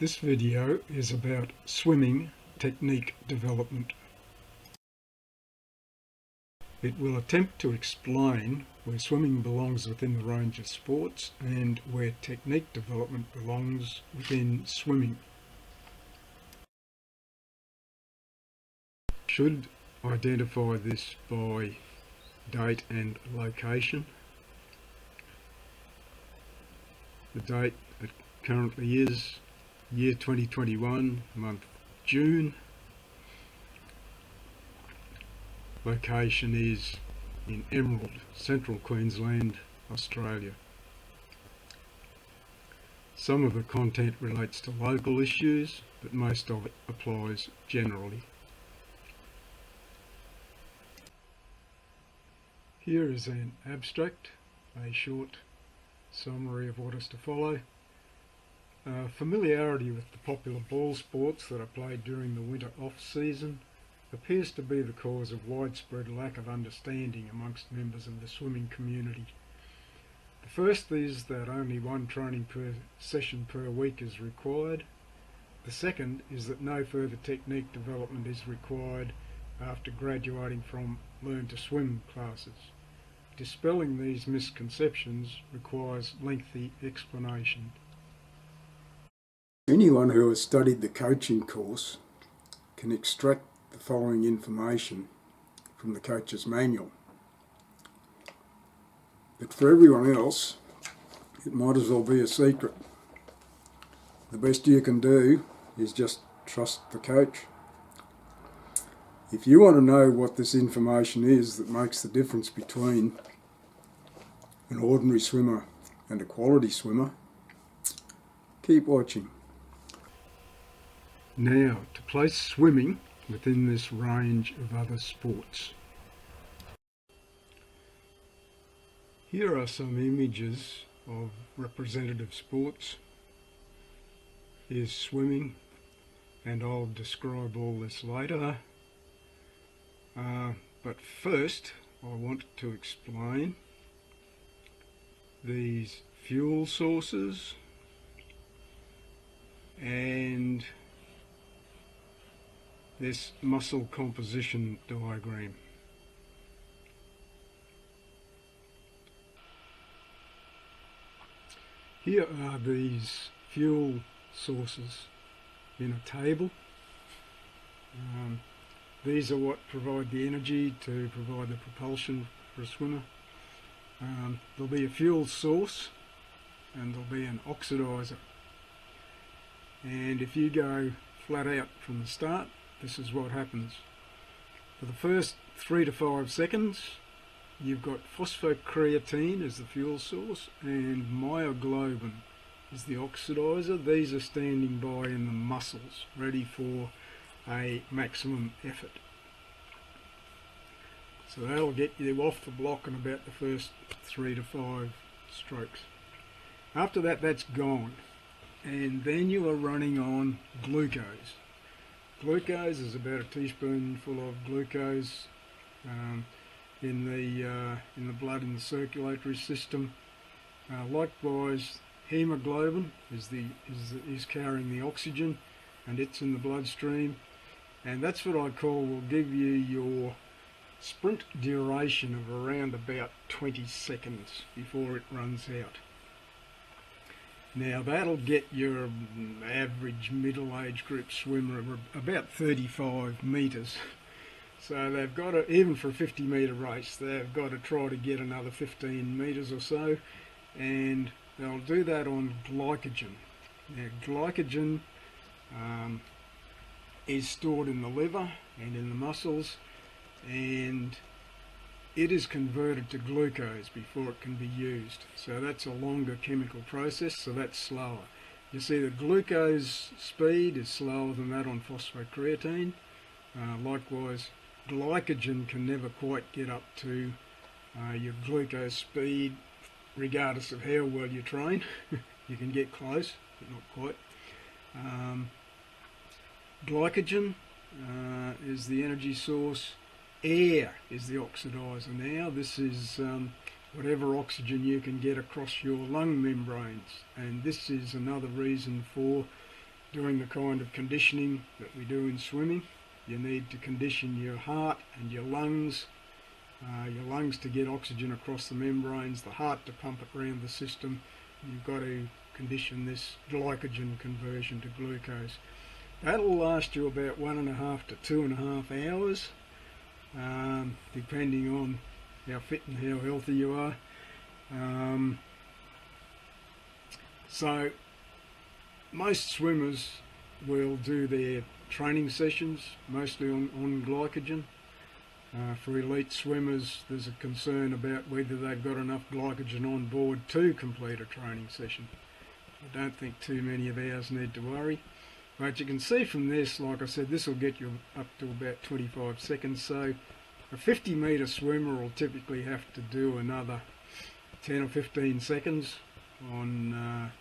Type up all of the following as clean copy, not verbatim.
This video is about swimming technique development. It will attempt to explain where swimming belongs within the range of sports and where technique development belongs within swimming. Should identify this by date and location. The date it currently is year 2021, month June. Location is in Emerald, Central Queensland, Australia. Some of the content relates to local issues, but most of it applies generally. Here is an abstract, a short summary of what is to follow. Familiarity with the popular ball sports that are played during the winter off-season appears to be the cause of widespread lack of understanding amongst members of the swimming community. The first is that only one training session per week is required. The second is that no further technique development is required after graduating from Learn to Swim classes. Dispelling these misconceptions requires lengthy explanation. Anyone who has studied the coaching course can extract the following information from the coach's manual. But for everyone else, it might as well be a secret. The best you can do is just trust the coach. If you want to know what this information is that makes the difference between an ordinary swimmer and a quality swimmer, keep watching. Now, to place swimming within this range of other sports. Here are some images of representative sports. Here's swimming, and I'll describe all this later. But first, I want to explain these fuel sources and this muscle composition diagram. Here are these fuel sources in a table. These are what provide the energy to provide the propulsion for a swimmer. There'll be a fuel source and there'll be an oxidizer. And if you go flat out from the start, this is what happens. For the first 3 to 5 seconds, you've got phosphocreatine as the fuel source and myoglobin is the oxidizer. These are standing by in the muscles, ready for a maximum effort. So that'll get you off the block in about the first 3 to 5 strokes. After that, that's gone. And then you are running on glucose. Glucose is about a teaspoonful of glucose in the blood in the circulatory system. Likewise, hemoglobin is carrying the oxygen, and it's in the bloodstream. And that's what I call will give you your sprint duration of around about 20 seconds before it runs out. Now that'll get your average middle-aged group swimmer about 35 metres. So they've got to, even for a 50 metre race, they've got to try to get another 15 metres or so, and they'll do that on glycogen. Now glycogen is stored in the liver and in the muscles, and it is converted to glucose before it can be used. So that's a longer chemical process, so that's slower. You see the glucose speed is slower than that on phosphocreatine. Likewise, glycogen can never quite get up to your glucose speed regardless of how well you train. You can get close, but not quite. Glycogen is the energy source. Air is the oxidizer now. This is whatever oxygen you can get across your lung membranes, and this is another reason for doing the kind of conditioning that we do in swimming. You need to condition your heart and your lungs to get oxygen across the membranes, the heart to pump it around the system. You've got to condition this glycogen conversion to glucose. That'll last you about 1.5 to 2.5 hours, depending on how fit and how healthy you are. So most swimmers will do their training sessions mostly on glycogen. For elite swimmers, there's a concern about whether they've got enough glycogen on board to complete a training session. I don't think too many of ours need to worry. But you can see from this, like I said, this will get you up to about 25 seconds. So a 50-metre swimmer will typically have to do another 10 or 15 seconds on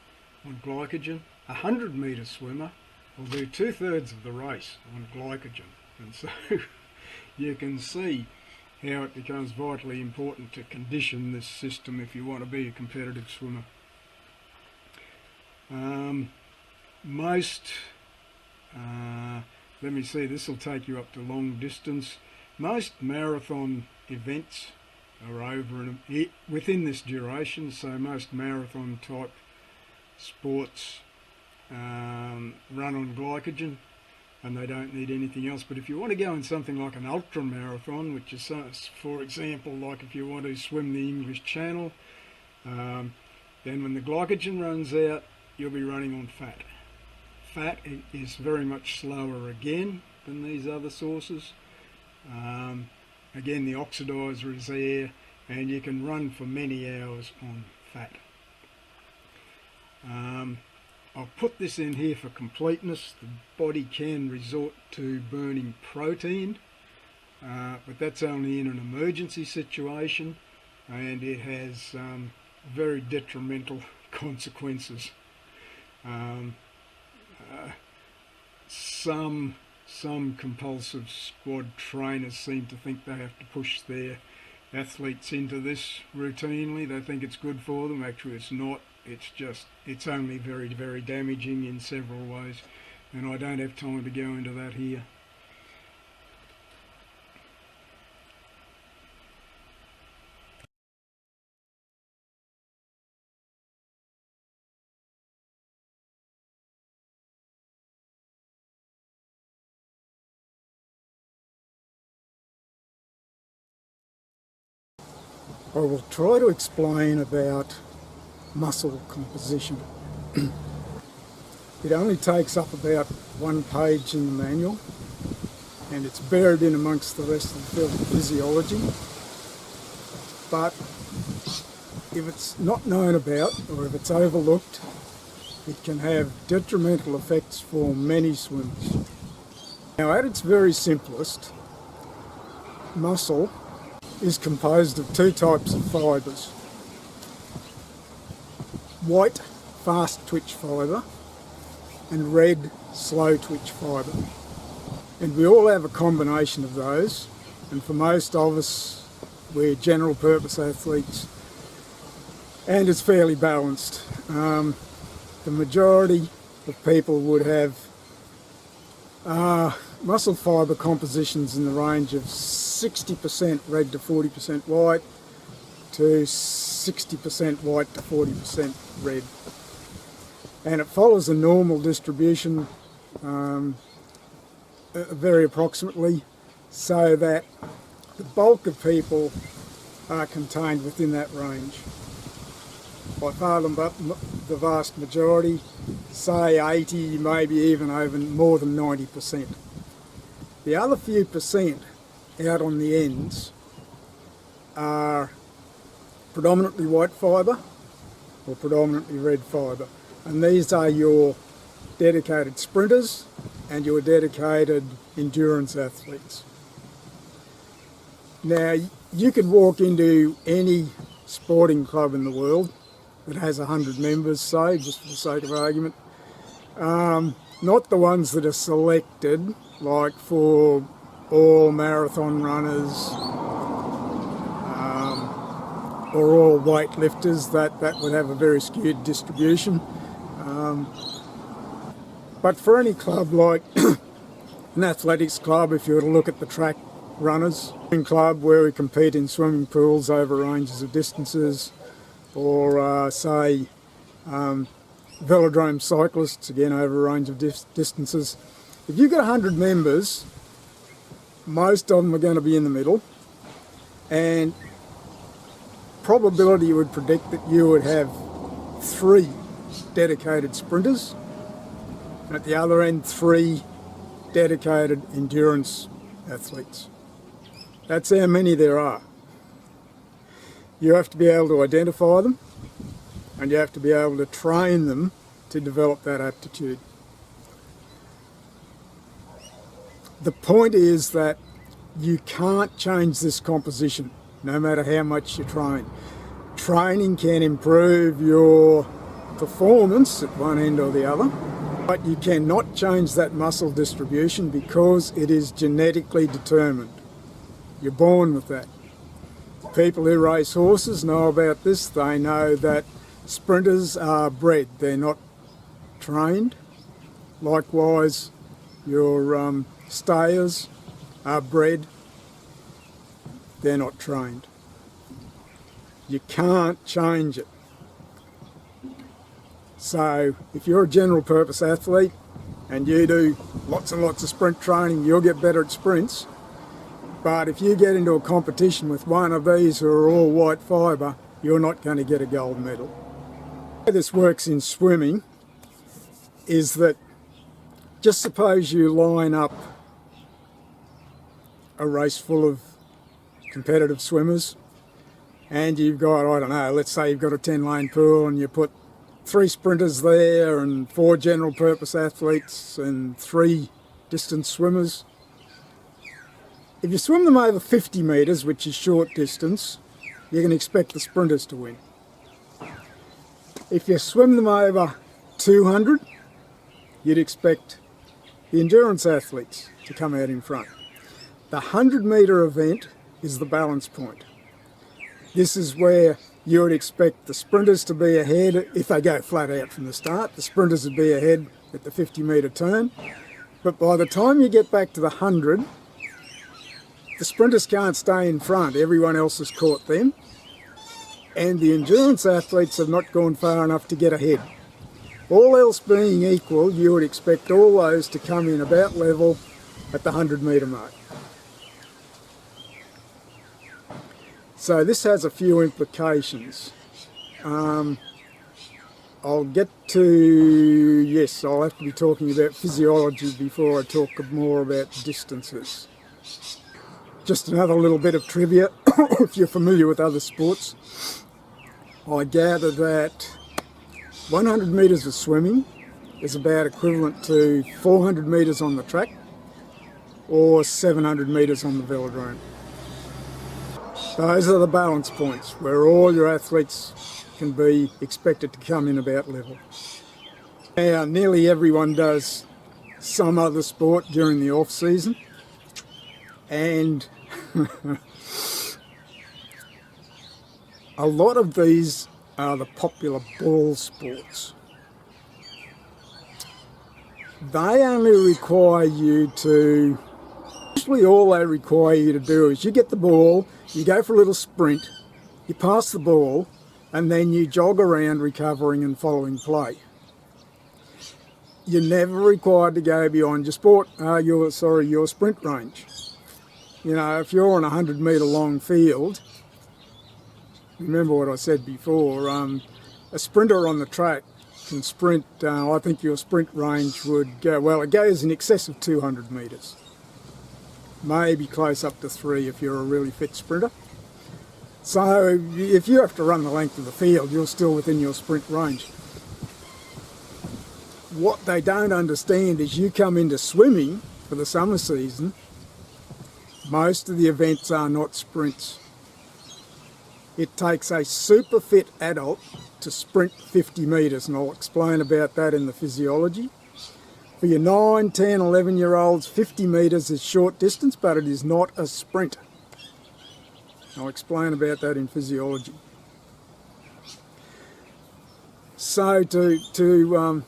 glycogen. A 100-metre swimmer will do 2/3 of the race on glycogen. And so you can see how it becomes vitally important to condition this system if you want to be a competitive swimmer. Let me see, this will take you up to long distance. Most marathon events are over within this duration, so most marathon type sports run on glycogen and they don't need anything else. But if you want to go in something like an ultra marathon, which is, for example, like if you want to swim the English Channel, then when the glycogen runs out, you'll be running on fat. Fat is very much slower again than these other sources. Again, the oxidizer is there, and you can run for many hours on fat. I'll put this in here for completeness. The body can resort to burning protein, but that's only in an emergency situation, and it has very detrimental consequences. Some compulsive squad trainers seem to think they have to push their athletes into this routinely. They think it's good for them. Actually, it's not. It's only very, very damaging in several ways, and I don't have time to go into that here. I will try to explain about muscle composition. It only takes up about 1 page in the manual, and it's buried in amongst the rest of the physiology. But if it's not known about, or if it's overlooked, it can have detrimental effects for many swimmers. Now, at its very simplest, muscle is composed of 2 types of fibres: white fast twitch fibre and red slow twitch fibre. And we all have a combination of those, and for most of us, we're general purpose athletes, and it's fairly balanced. The majority of people would have muscle fibre compositions in the range of 60% red to 40% white to 60% white to 40% red. And it follows a normal distribution very approximately, so that the bulk of people are contained within that range. By far the vast majority, say 80, maybe even over more than 90%. The other few percent out on the ends are predominantly white fibre or predominantly red fibre, and these are your dedicated sprinters and your dedicated endurance athletes. Now, you could walk into any sporting club in the world that has 100 members, say, just for the sake of argument. Not the ones that are selected, like for all marathon runners or all weightlifters. That would have a very skewed distribution. But for any club like an athletics club, if you were to look at the track runners, swimming club where we compete in swimming pools over ranges of distances, or say velodrome cyclists, again over a range of distances. If you've got 100 members, most of them are going to be in the middle, and probability would predict that you would have 3 dedicated sprinters, and at the other end 3 dedicated endurance athletes. That's how many there are. You have to be able to identify them, and you have to be able to train them to develop that aptitude. The point is that you can't change this composition no matter how much you train. Training can improve your performance at one end or the other, but you cannot change that muscle distribution because it is genetically determined. You're born with that. People who race horses know about this. They know that sprinters are bred, they're not trained. Likewise, your stayers are bred, they're not trained. You can't change it. So if you're a general purpose athlete and you do lots and lots of sprint training, you'll get better at sprints. But if you get into a competition with one of these who are all white fibre, you're not going to get a gold medal. The way this works in swimming is that just suppose you line up a race full of competitive swimmers and you've got, I don't know, let's say you've got a 10-lane pool and you put 3 sprinters there and 4 general purpose athletes and 3 distance swimmers. If you swim them over 50 metres, which is short distance, you can expect the sprinters to win. If you swim them over 200, you'd expect the endurance athletes to come out in front. The 100-metre event is the balance point. This is where you would expect the sprinters to be ahead. If they go flat out from the start, the sprinters would be ahead at the 50-metre turn. But by the time you get back to the 100, the sprinters can't stay in front. Everyone else has caught them. And the endurance athletes have not gone far enough to get ahead. All else being equal, you would expect all those to come in about level at the 100-metre mark. So this has a few implications. I'll get to, yes, I'll have to be talking about physiology before I talk more about distances. Just another little bit of trivia, if you're familiar with other sports. I gather that 100 metres of swimming is about equivalent to 400 metres on the track or 700 metres on the velodrome. Those are the balance points where all your athletes can be expected to come in about level. Now, nearly everyone does some other sport during the off-season, and a lot of these are the popular ball sports. They only require you to, usually all they require you to do is you get the ball, you go for a little sprint, you pass the ball, and then you jog around recovering and following play. You're never required to go beyond your sprint range. You know, if you're on a 100-metre long field, remember what I said before, a sprinter on the track can sprint, I think your sprint range would go, well, it goes in excess of 200 metres. Maybe close up to 3 if you're a really fit sprinter. So if you have to run the length of the field, you're still within your sprint range. What they don't understand is you come into swimming for the summer season, most of the events are not sprints. It takes a super fit adult to sprint 50 metres, and I'll explain about that in the physiology. For your 9, 10, 11-year-olds, 50 metres is short distance, but it is not a sprint. I'll explain about that in physiology. So to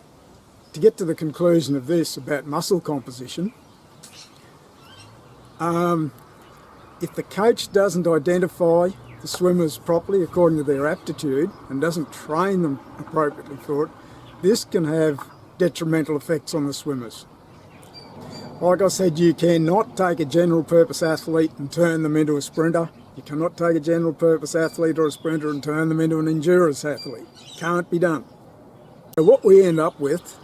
to get to the conclusion of this about muscle composition, if the coach doesn't identify the swimmers properly according to their aptitude and doesn't train them appropriately for it, this can have detrimental effects on the swimmers. Like I said, you cannot take a general purpose athlete and turn them into a sprinter. You cannot take a general purpose athlete or a sprinter and turn them into an endurance athlete. Can't be done. So what we end up with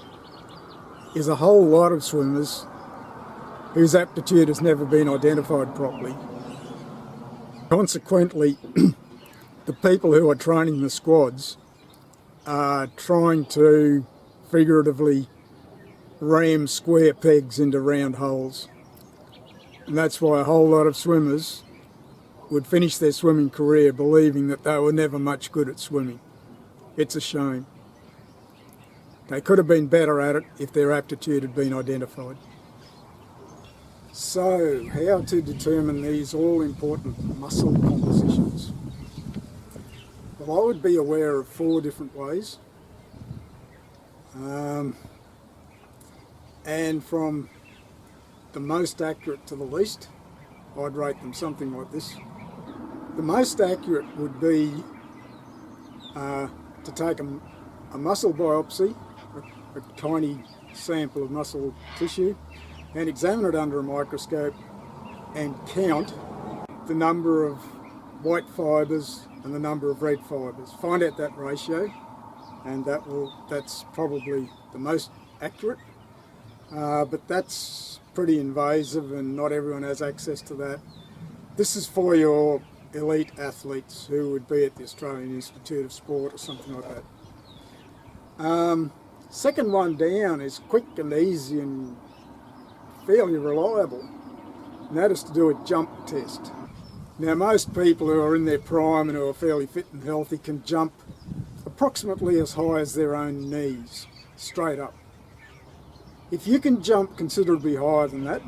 is a whole lot of swimmers whose aptitude has never been identified properly. Consequently, the people who are training the squads are trying to figuratively ram square pegs into round holes. And that's why a whole lot of swimmers would finish their swimming career believing that they were never much good at swimming. It's a shame. They could have been better at it if their aptitude had been identified. So, how to determine these all-important muscle compositions? Well, I would be aware of 4 different ways. And from the most accurate to the least, I'd rate them something like this. The most accurate would be to take a muscle biopsy, a tiny sample of muscle tissue, and examine it under a microscope and count the number of white fibres and the number of red fibres. Find out that ratio, and that's probably the most accurate. But that's pretty invasive and not everyone has access to that. This is for your elite athletes who would be at the Australian Institute of Sport or something like that. Second one down is quick and easy and fairly reliable, and that is to do a jump test. Now, most people who are in their prime and who are fairly fit and healthy can jump approximately as high as their own knees, straight up. If you can jump considerably higher than that,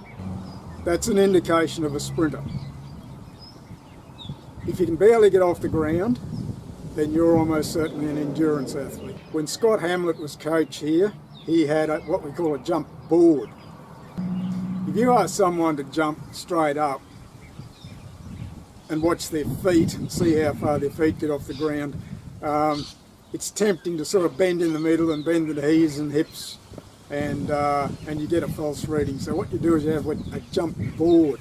that's an indication of a sprinter. If you can barely get off the ground, then you're almost certainly an endurance athlete. When Scott Hamlet was coach here, he had what we call a jump board. If you ask someone to jump straight up and watch their feet and see how far their feet get off the ground, it's tempting to sort of bend in the middle and bend the knees and hips, and you get a false reading. So what you do is you have a jump board.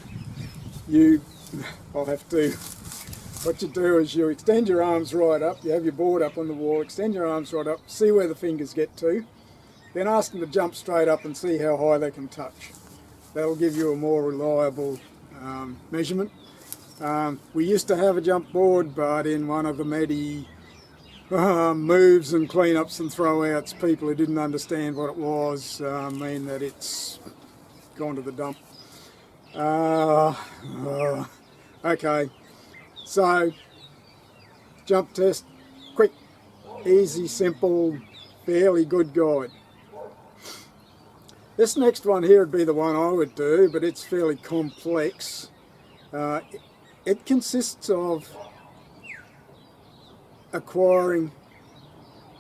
What you do is you extend your arms right up, you have your board up on the wall, extend your arms right up, see where the fingers get to, then ask them to jump straight up and see how high they can touch. That'll give you a more reliable measurement. We used to have a jump board, but in one of the many moves and cleanups and throwouts, people who didn't understand what it was mean that it's gone to the dump. Okay, so jump test, quick, easy, simple, fairly good guide. This next one here would be the one I would do, but it's fairly complex. It consists of acquiring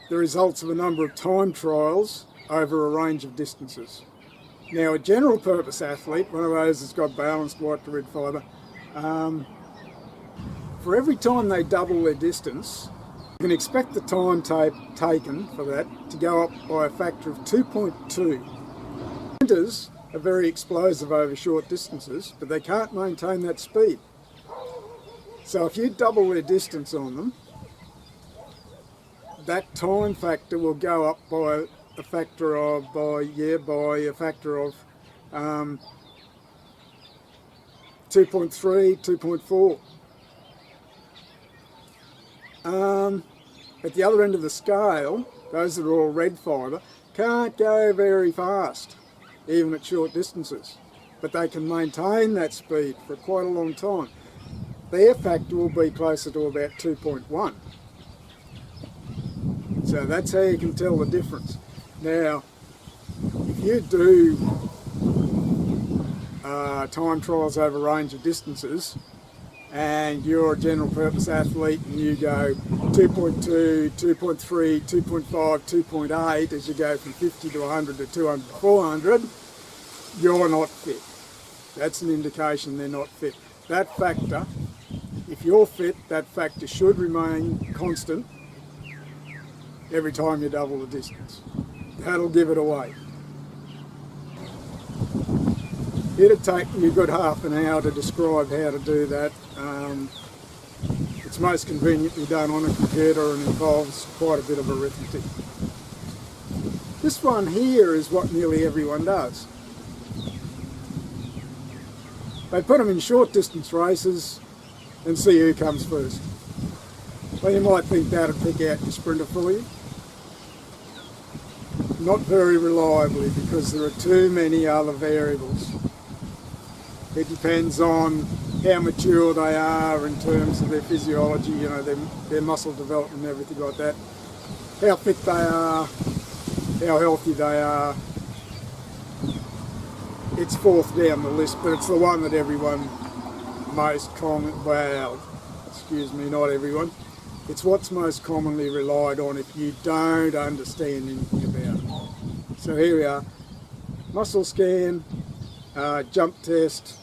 the results of a number of time trials over a range of distances. Now, a general purpose athlete, one of those that's got balanced white to red fibre, for every time they double their distance, you can expect the time taken for that to go up by a factor of 2.2. Sprinters are very explosive over short distances, but they can't maintain that speed. So if you double their distance on them, that time factor will go up by a factor of 2.3, 2.4. At the other end of the scale, those that are all red fibre can't go very fast, even at short distances, but they can maintain that speed for quite a long time. Their factor will be closer to about 2.1. So that's how you can tell the difference. Now, if you do time trials over a range of distances, and you're a general purpose athlete and you go 2.2, 2.3, 2.5, 2.8 as you go from 50 to 100 to 200 to 400, you're not fit. That's an indication they're not fit. That factor, if you're fit, that factor should remain constant every time you double the distance. That'll give it away. It'd take me a good half an hour to describe how to do that. It's most conveniently done on a computer and involves quite a bit of arithmetic. This one here is what nearly everyone does. They put them in short distance races and see who comes first. Well, you might think that'd pick out your sprinter for you. Not very reliably, because there are too many other variables. It depends on how mature they are in terms of their physiology, you know, their muscle development and everything like that. How fit they are, how healthy they are. It's fourth down the list, but it's the one that everyone most common, well, excuse me, not everyone. It's what's most commonly relied on if you don't understand anything about it. So here we are, muscle scan, jump test,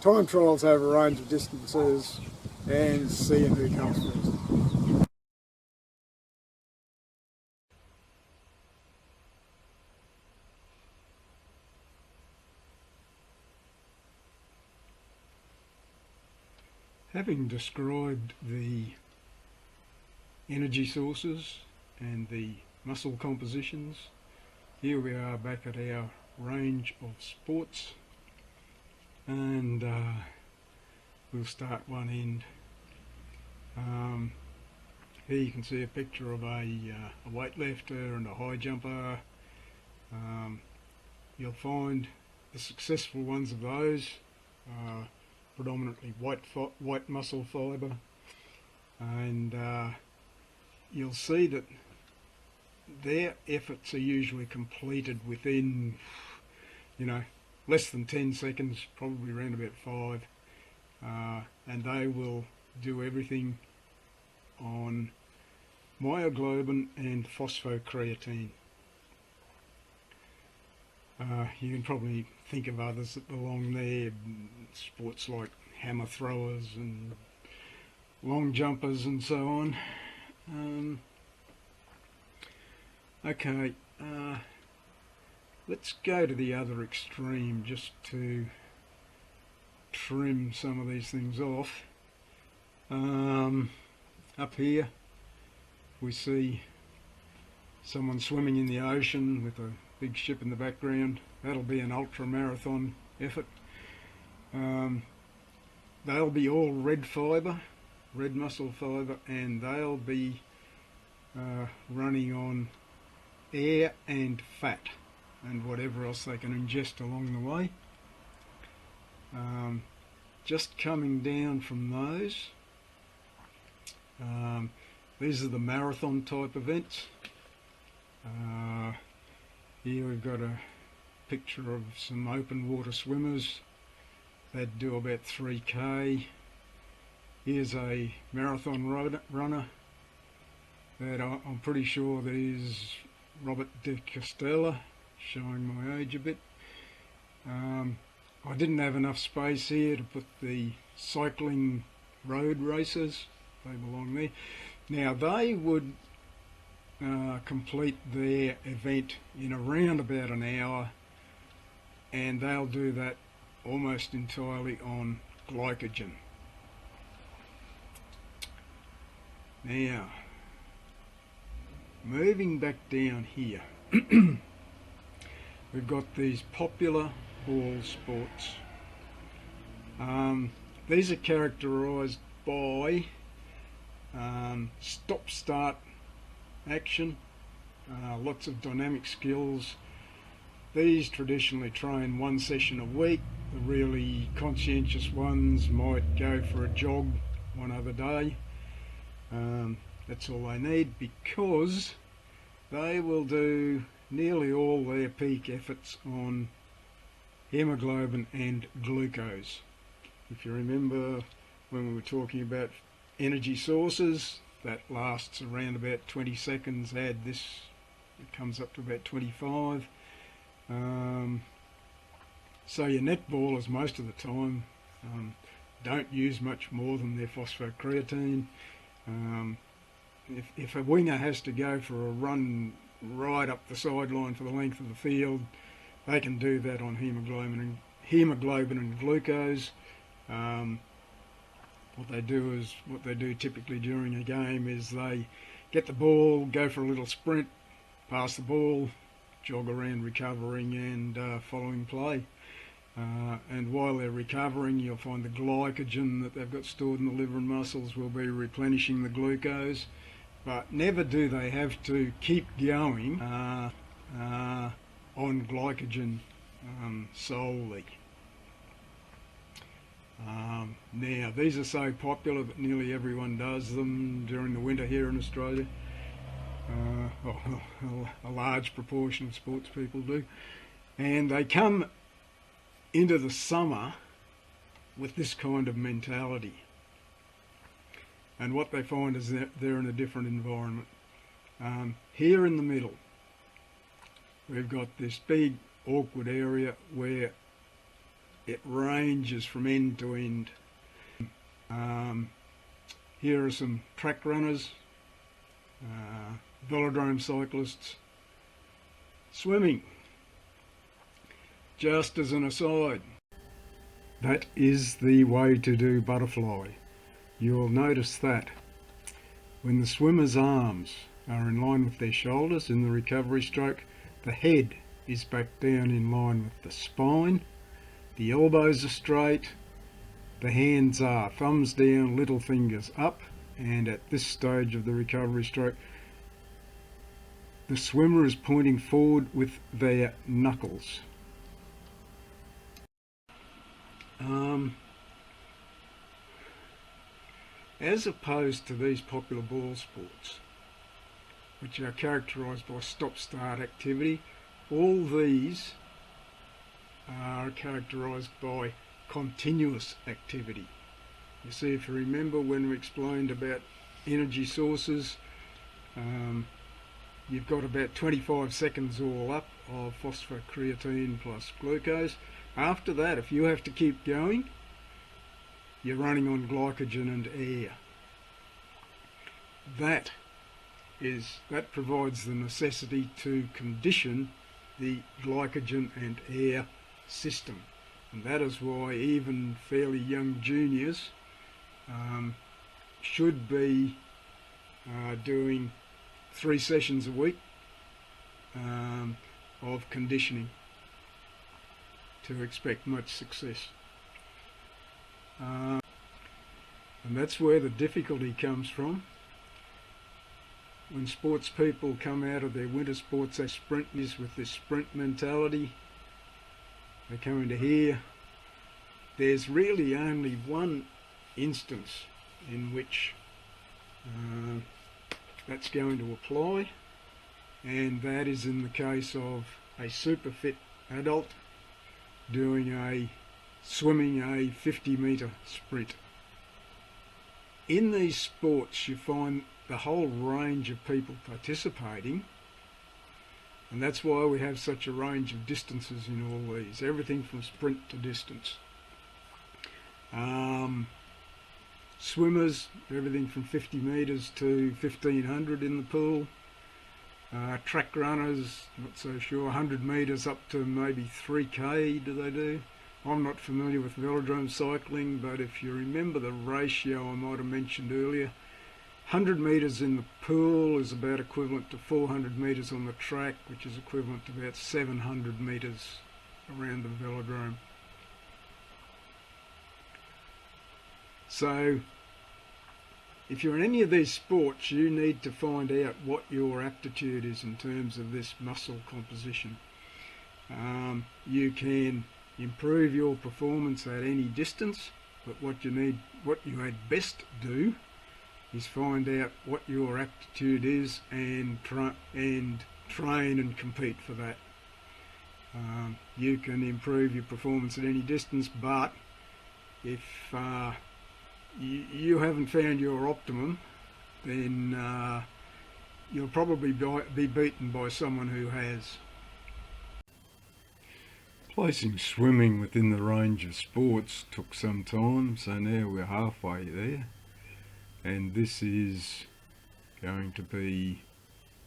time trials over a range of distances, and seeing who comes first. Having described the energy sources and the muscle compositions, here we are back at our range of sports, and we'll start one end. Here you can see a picture of a weightlifter and a high jumper. You'll find the successful ones of those predominantly white muscle fibre, and you'll see that their efforts are usually completed within, you know, less than 10 seconds, probably around about 5, and they will do everything on myoglobin and phosphocreatine. You can probably think of others that belong there, sports like hammer throwers and long jumpers and so on. Okay, let's go to the other extreme just to trim some of these things off. Up here we see someone swimming in the ocean with a big ship in the background. That'll be an ultra marathon effort. They'll be all red fibre, red muscle fibre, and they'll be running on air and fat and whatever else they can ingest along the way. Just coming down from those, these are the marathon type events. Here we've got a picture of some open water swimmers that do about 3k. Here's a marathon runner that I'm pretty sure that is Robert de Castella, showing my age a bit. I didn't have enough space here to put the cycling road racers. They belong there. Now they would complete their event in around about an hour, and they'll do that almost entirely on glycogen. Now, moving back down here, we've got these popular ball sports. These are characterised by stop-start action, lots of dynamic skills. These traditionally train one session a week. The really conscientious ones might go for a jog one other day. That's all they need, because they will do nearly all their peak efforts on hemoglobin and glucose. If you remember when we were talking about energy sources, that lasts around about 20 seconds. Add this, it comes up to about 25. So your netballers most of the time don't use much more than their phosphocreatine. If a winger has to go for a run right up the sideline for the length of the field, they can do that on hemoglobin and glucose. What they do typically during a game is they get the ball, go for a little sprint, pass the ball, jog around recovering and following play. And while they're recovering, you'll find the glycogen that they've got stored in the liver and muscles will be replenishing the glucose. But never do they have to keep going on glycogen solely. Now, these are so popular that nearly everyone does them during the winter here in Australia. A large proportion of sports people do. And they come into the summer with this kind of mentality. And what they find is that they're in a different environment. Here in the middle, we've got this big awkward area where it ranges from end to end. Here are some track runners, velodrome cyclists, swimming. Just as an aside, that is the way to do butterfly. You'll notice that when the swimmer's arms are in line with their shoulders in the recovery stroke, the head is back down in line with the spine, the elbows are straight, the hands are thumbs down, little fingers up, and at this stage of the recovery stroke, the swimmer is pointing forward with their knuckles. As opposed to these popular ball sports, which are characterised by stop-start activity, all these are characterised by continuous activity. You see, if you remember when we explained about energy sources, you've got about 25 seconds all up of phosphocreatine plus glucose. After that, if you have to keep going, you're running on glycogen and air. That provides the necessity to condition the glycogen and air system. And that is why even fairly young juniors should be doing 3 sessions a week of conditioning to expect much success. And that's where the difficulty comes from. When sports people come out of their winter sports, they sprint with this sprint mentality. They come into here. There's really only one instance in which that's going to apply, and that is in the case of a super fit adult swimming a 50-metre sprint. In these sports you find the whole range of people participating, and that's why we have such a range of distances in all these, everything from sprint to distance. Swimmers, everything from 50 metres to 1500 in the pool. Track runners, not so sure, 100 metres up to maybe 3k do they do. I'm not familiar with velodrome cycling, but if you remember the ratio I might have mentioned earlier, 100 metres in the pool is about equivalent to 400 metres on the track, which is equivalent to about 700 metres around the velodrome. So, if you're in any of these sports, you need to find out what your aptitude is in terms of this muscle composition. You can improve your performance at any distance, but what you had best do is find out what your aptitude is and train and compete for that. You can improve your performance at any distance, but If you haven't found your optimum, then you'll probably be beaten by someone who has. Placing swimming within the range of sports took some time, so now we're halfway there, and this is going to be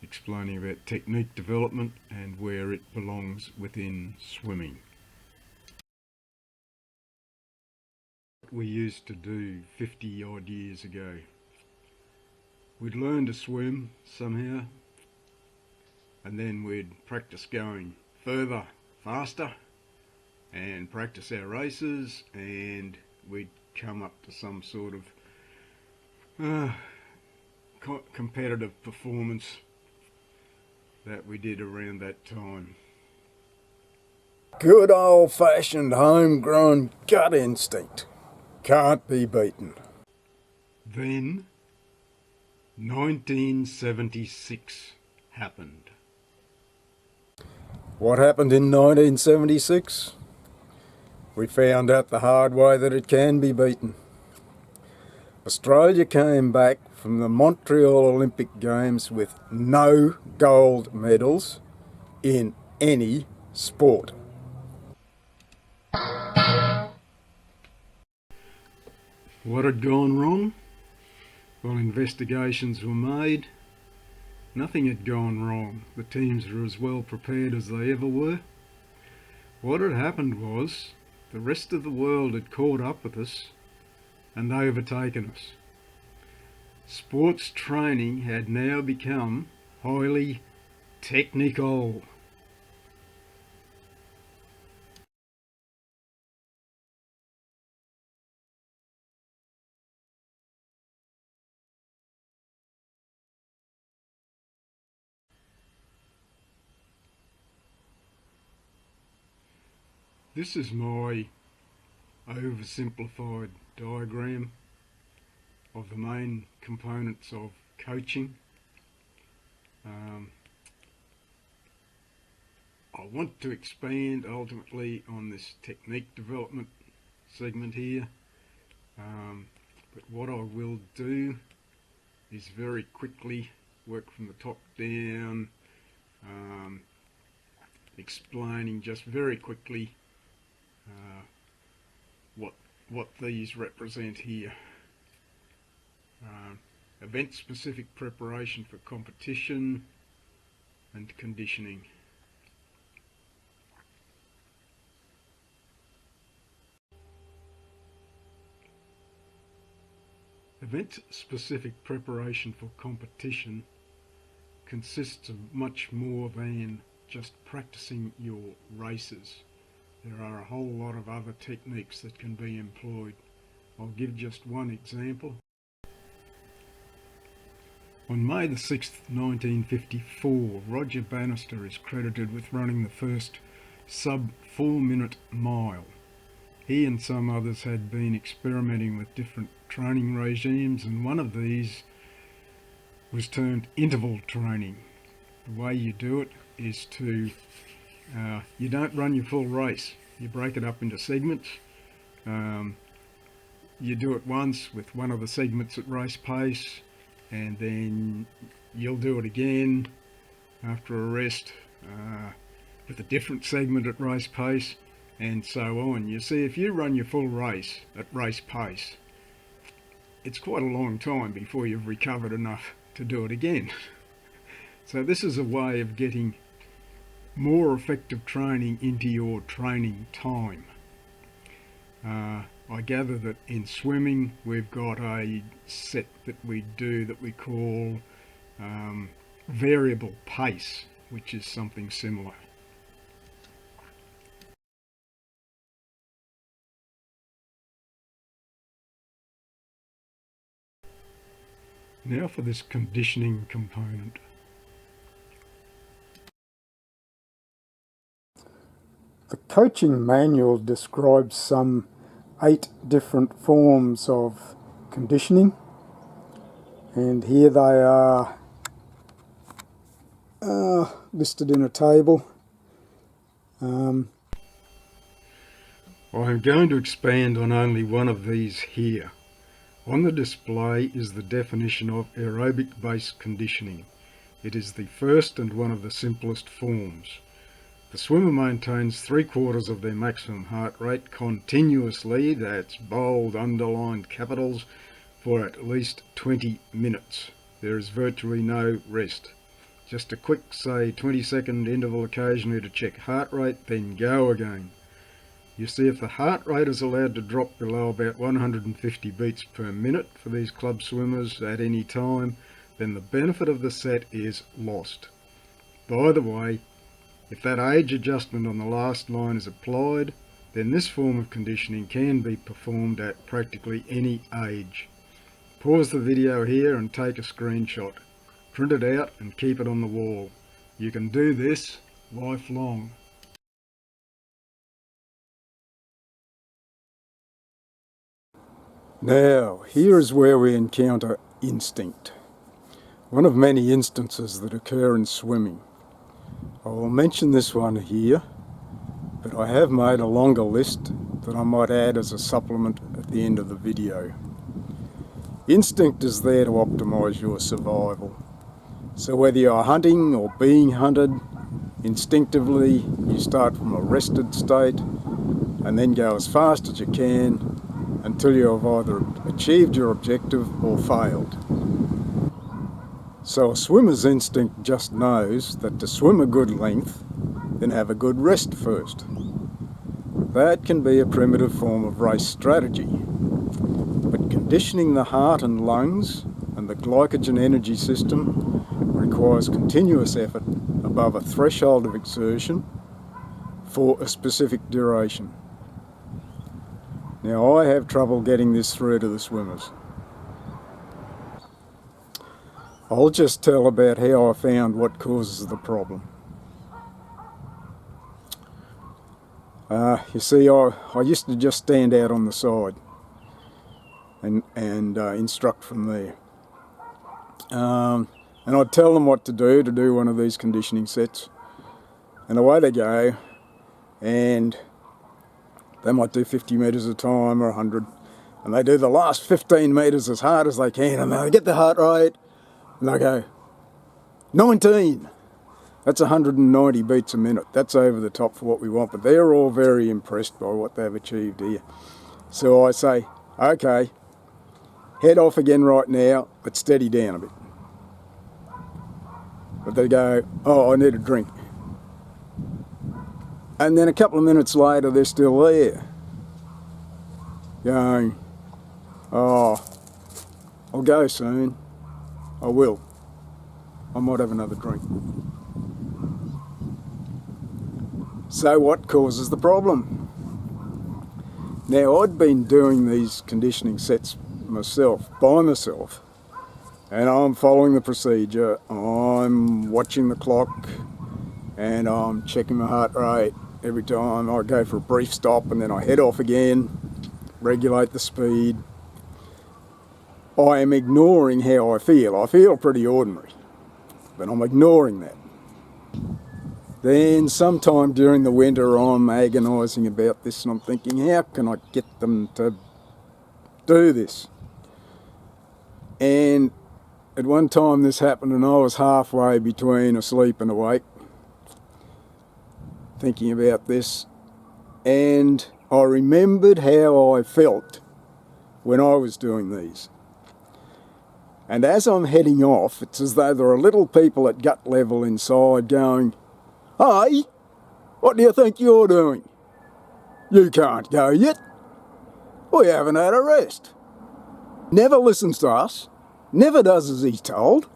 explaining about technique development and where it belongs within swimming. We used to do 50 odd years ago. We'd learn to swim somehow, and then we'd practice going further, faster, and practice our races, and we'd come up to some sort of competitive performance that we did around that time. Good old-fashioned homegrown gut instinct. Can't be beaten. Then 1976 happened. What happened in 1976? We found out the hard way that it can be beaten. Australia came back from the Montreal Olympic Games with no gold medals in any sport. What had gone wrong? Well, investigations were made. Nothing had gone wrong. The teams were as well prepared as they ever were. What had happened was the rest of the world had caught up with us and overtaken us. Sports training had now become highly technical. This is my oversimplified diagram of the main components of coaching. I want to expand ultimately on this technique development segment here, but what I will do is very quickly work from the top down, explaining just very quickly what these represent here. Event-specific preparation for competition and conditioning. Event-specific preparation for competition consists of much more than just practicing your races. There are a whole lot of other techniques that can be employed. I'll give just one example. On May the 6th, 1954, Roger Bannister is credited with running the first sub-4 minute mile. He and some others had been experimenting with different training regimes, and one of these was termed interval training. The way you do it is to you don't run your full race. You break it up into segments. You do it once with one of the segments at race pace, and then you'll do it again after a rest with a different segment at race pace, and so on. You see, if you run your full race at race pace, it's quite a long time before you've recovered enough to do it again. So this is a way of getting more effective training into your training time. I gather that in swimming we've got a set that we do that we call variable pace, which is something similar. Now for this conditioning component. The coaching manual describes some 8 different forms of conditioning, and here they are listed in a table. I am going to expand on only one of these here. On the display is the definition of aerobic-based conditioning. It is the first and one of the simplest forms. The swimmer maintains 3/4 of their maximum heart rate continuously, that's bold underlined capitals, for at least 20 minutes. There is virtually no rest. Just a quick, say 20-second interval occasionally to check heart rate, then go again. You see, if the heart rate is allowed to drop below about 150 beats per minute for these club swimmers at any time, then the benefit of the set is lost. By the way, if that age adjustment on the last line is applied, then this form of conditioning can be performed at practically any age. Pause the video here and take a screenshot. Print it out and keep it on the wall. You can do this lifelong. Now, here is where we encounter instinct. One of many instances that occur in swimming. I will mention this one here, but I have made a longer list that I might add as a supplement at the end of the video. Instinct is there to optimise your survival. So whether you're hunting or being hunted, instinctively you start from a rested state and then go as fast as you can until you have either achieved your objective or failed. So a swimmer's instinct just knows that to swim a good length, then have a good rest first. That can be a primitive form of race strategy, but conditioning the heart and lungs and the glycogen energy system requires continuous effort above a threshold of exertion for a specific duration. Now, I have trouble getting this through to the swimmers. I'll just tell about how I found what causes the problem. You see, I used to just stand out on the side and instruct from there. And I'd tell them what to do one of these conditioning sets. And away they go, and they might do 50 metres at a time or 100. And they do the last 15 metres as hard as they can, and they get the heart rate, and they go, 19. That's 190 beats a minute. That's over the top for what we want, but they're all very impressed by what they've achieved here. So I say, okay, head off again right now, but steady down a bit. But they go, oh, I need a drink. And then a couple of minutes later, they're still there, going, oh, I'll go soon. I will. I might have another drink. So what causes the problem? Now, I'd been doing these conditioning sets myself, by myself, and I'm following the procedure. I'm watching the clock, and I'm checking my heart rate every time. I go for a brief stop, and then I head off again, regulate the speed. I am ignoring how I feel. I feel pretty ordinary, but I'm ignoring that. Then sometime during the winter I'm agonising about this, and I'm thinking, how can I get them to do this? And at one time this happened, and I was halfway between asleep and awake, thinking about this, and I remembered how I felt when I was doing these. And as I'm heading off, it's as though there are little people at gut level inside going, hey, what do you think you're doing? You can't go yet. We haven't had a rest. Never listens to us, never does as he's told.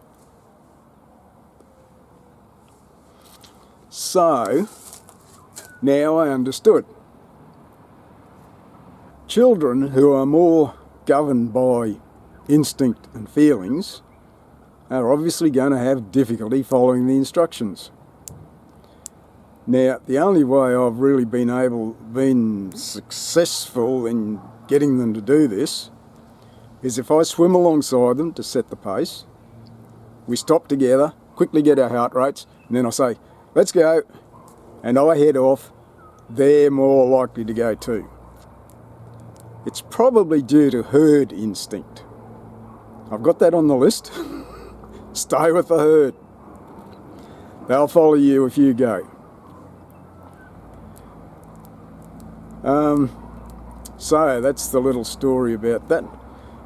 So, now I understood. Children who are more governed by instinct and feelings are obviously going to have difficulty following the instructions. Now, the only way I've really been successful in getting them to do this is if I swim alongside them to set the pace, we stop together, quickly get our heart rates, and then I say, let's go, and I head off, they're more likely to go too. It's probably due to herd instinct. I've got that on the list. Stay with the herd. They'll follow you if you go. So that's the little story about that.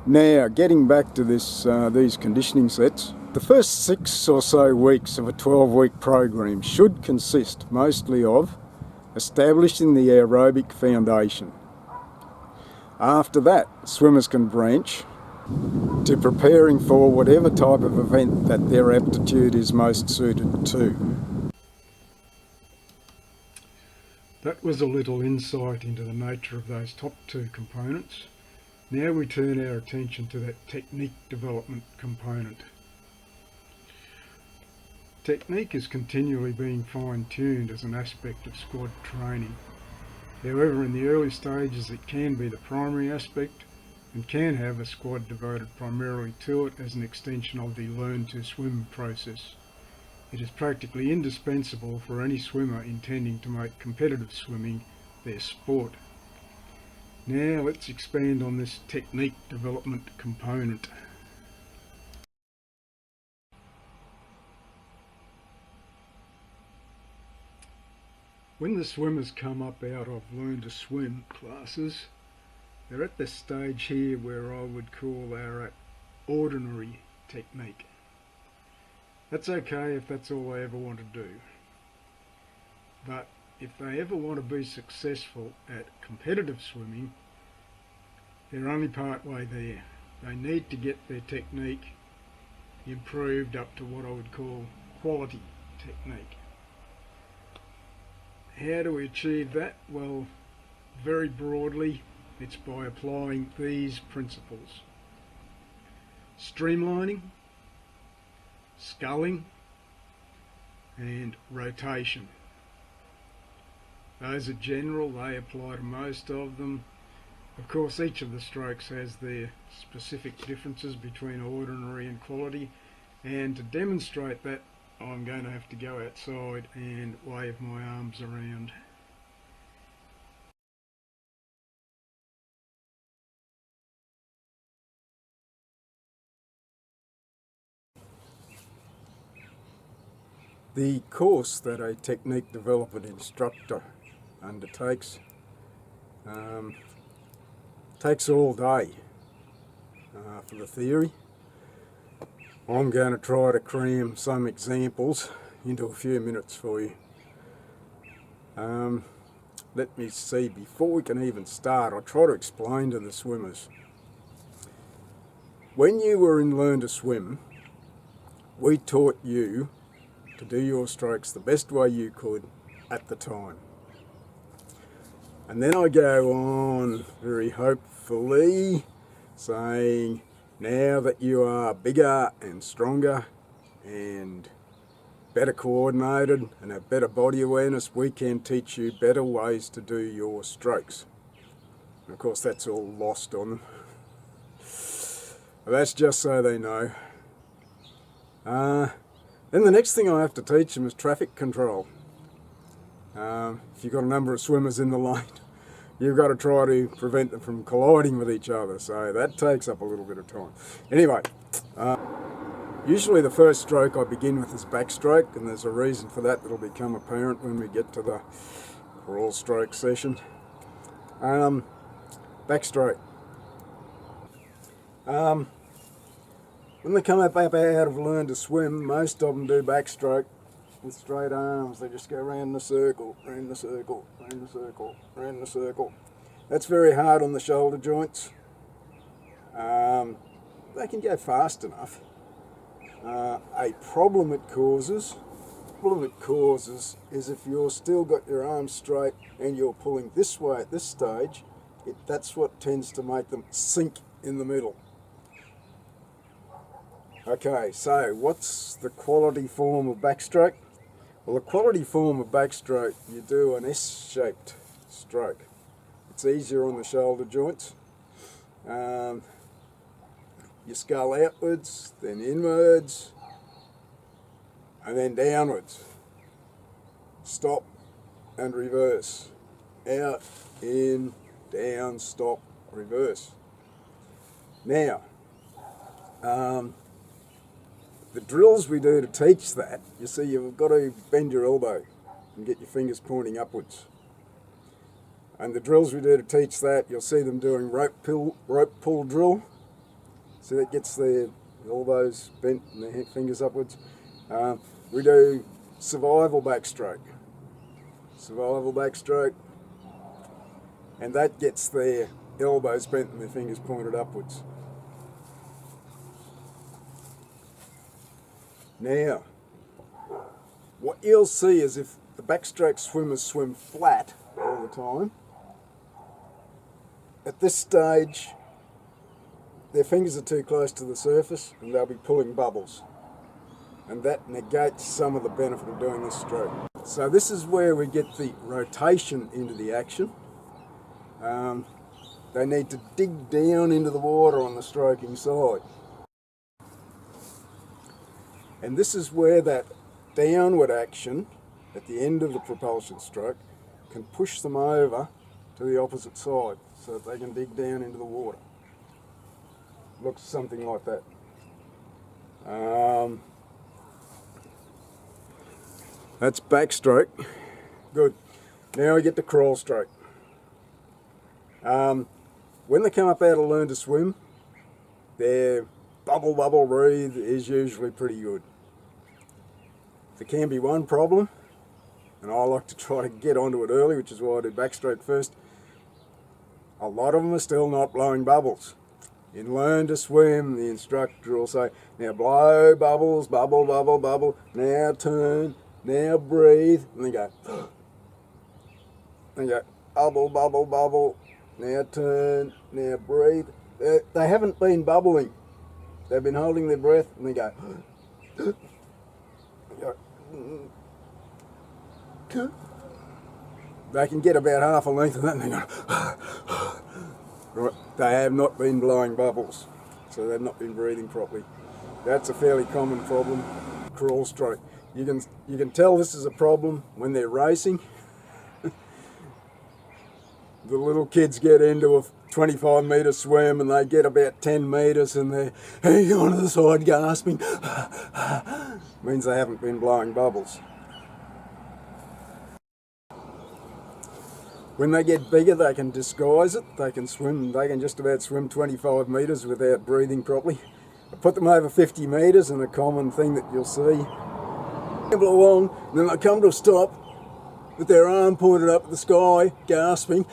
Now, getting back to these conditioning sets, the first 6 or so weeks of a 12-week program should consist mostly of establishing the aerobic foundation. After that, swimmers can branch to preparing for whatever type of event that their aptitude is most suited to. That was a little insight into the nature of those top 2 components. Now we turn our attention to that technique development component. Technique is continually being fine-tuned as an aspect of squad training. However, in the early stages it can be the primary aspect and can have a squad devoted primarily to it as an extension of the learn to swim process. It is practically indispensable for any swimmer intending to make competitive swimming their sport. Now let's expand on this technique development component. When the swimmers come up out of Learn to Swim classes, they're at this stage here where I would call our ordinary technique. That's okay if that's all they ever want to do. But if they ever want to be successful at competitive swimming, they're only part way there. They need to get their technique improved up to what I would call quality technique. How do we achieve that? Well, very broadly, it's by applying these principles: streamlining, sculling, and rotation. Those are general, they apply to most of them. Of course, each of the strokes has their specific differences between ordinary and quality, and to demonstrate that I'm going to have to go outside and wave my arms around. The course that a technique development instructor undertakes takes all day for the theory. I'm going to try to cram some examples into a few minutes for you. Let me see, before we can even start, I'll try to explain to the swimmers. When you were in Learn to Swim, we taught you to do your strokes the best way you could at the time. And then I go on very hopefully saying, now that you are bigger and stronger and better coordinated and have better body awareness, we can teach you better ways to do your strokes. And of course that's all lost on them. But that's just so they know. Then the next thing I have to teach them is traffic control. If you've got a number of swimmers in the lane, you've got to try to prevent them from colliding with each other, so that takes up a little bit of time. Anyway, usually the first stroke I begin with is backstroke, and there's a reason for that that'll become apparent when we get to the crawl stroke session. Backstroke. When they come up out of Learn to Swim, most of them do backstroke with straight arms. They just go round the circle, round the circle, round the circle, round the circle. That's very hard on the shoulder joints. They can go fast enough. A problem it causes is if you're still got your arms straight and you're pulling this way at this stage, that's what tends to make them sink in the middle. Okay, so what's the quality form of backstroke? Well, the quality form of backstroke, you do an S-shaped stroke. It's easier on the shoulder joints. You scull outwards, then inwards, and then downwards. Stop and reverse. Out, in, down, stop, reverse. Now, the drills we do to teach that, you see, you've got to bend your elbow and get your fingers pointing upwards. And the drills we do to teach that, you'll see them doing rope pull drill. So that gets their elbows bent and their fingers upwards. We do survival backstroke. Survival backstroke. And that gets their elbows bent and their fingers pointed upwards. Now, what you'll see is if the backstroke swimmers swim flat all the time, at this stage, their fingers are too close to the surface and they'll be pulling bubbles. And that negates some of the benefit of doing this stroke. So this is where we get the rotation into the action. They need to dig down into the water on the stroking side. And this is where that downward action at the end of the propulsion stroke can push them over to the opposite side so that they can dig down into the water. Looks something like that. That's backstroke. Good. Now we get to crawl stroke. When they come up out of learn to swim, their bubble breathe is usually pretty good. There can be one problem, and I like to try to get onto it early, which is why I do backstroke first. A lot of them are still not blowing bubbles. In learn to swim, the instructor will say, now blow bubbles, bubble, bubble, bubble, now turn, now breathe, and they go, and go, bubble, bubble, bubble, now turn, now breathe. They haven't been bubbling. They've been holding their breath, and they go, they can get about half a length of that and they go, right, they have not been blowing bubbles, so they've not been breathing properly. That's a fairly common problem. Crawl stroke. You can tell this is a problem when they're racing. The little kids get into a 25-metre swim and they get about 10 metres and they're hanging onto the side gasping. Means they haven't been blowing bubbles. When they get bigger, they can disguise it. They can just about swim 25 metres without breathing properly. I put them over 50 metres, and a common thing that you'll see, they along, and then they come to a stop with their arm pointed up at the sky, gasping,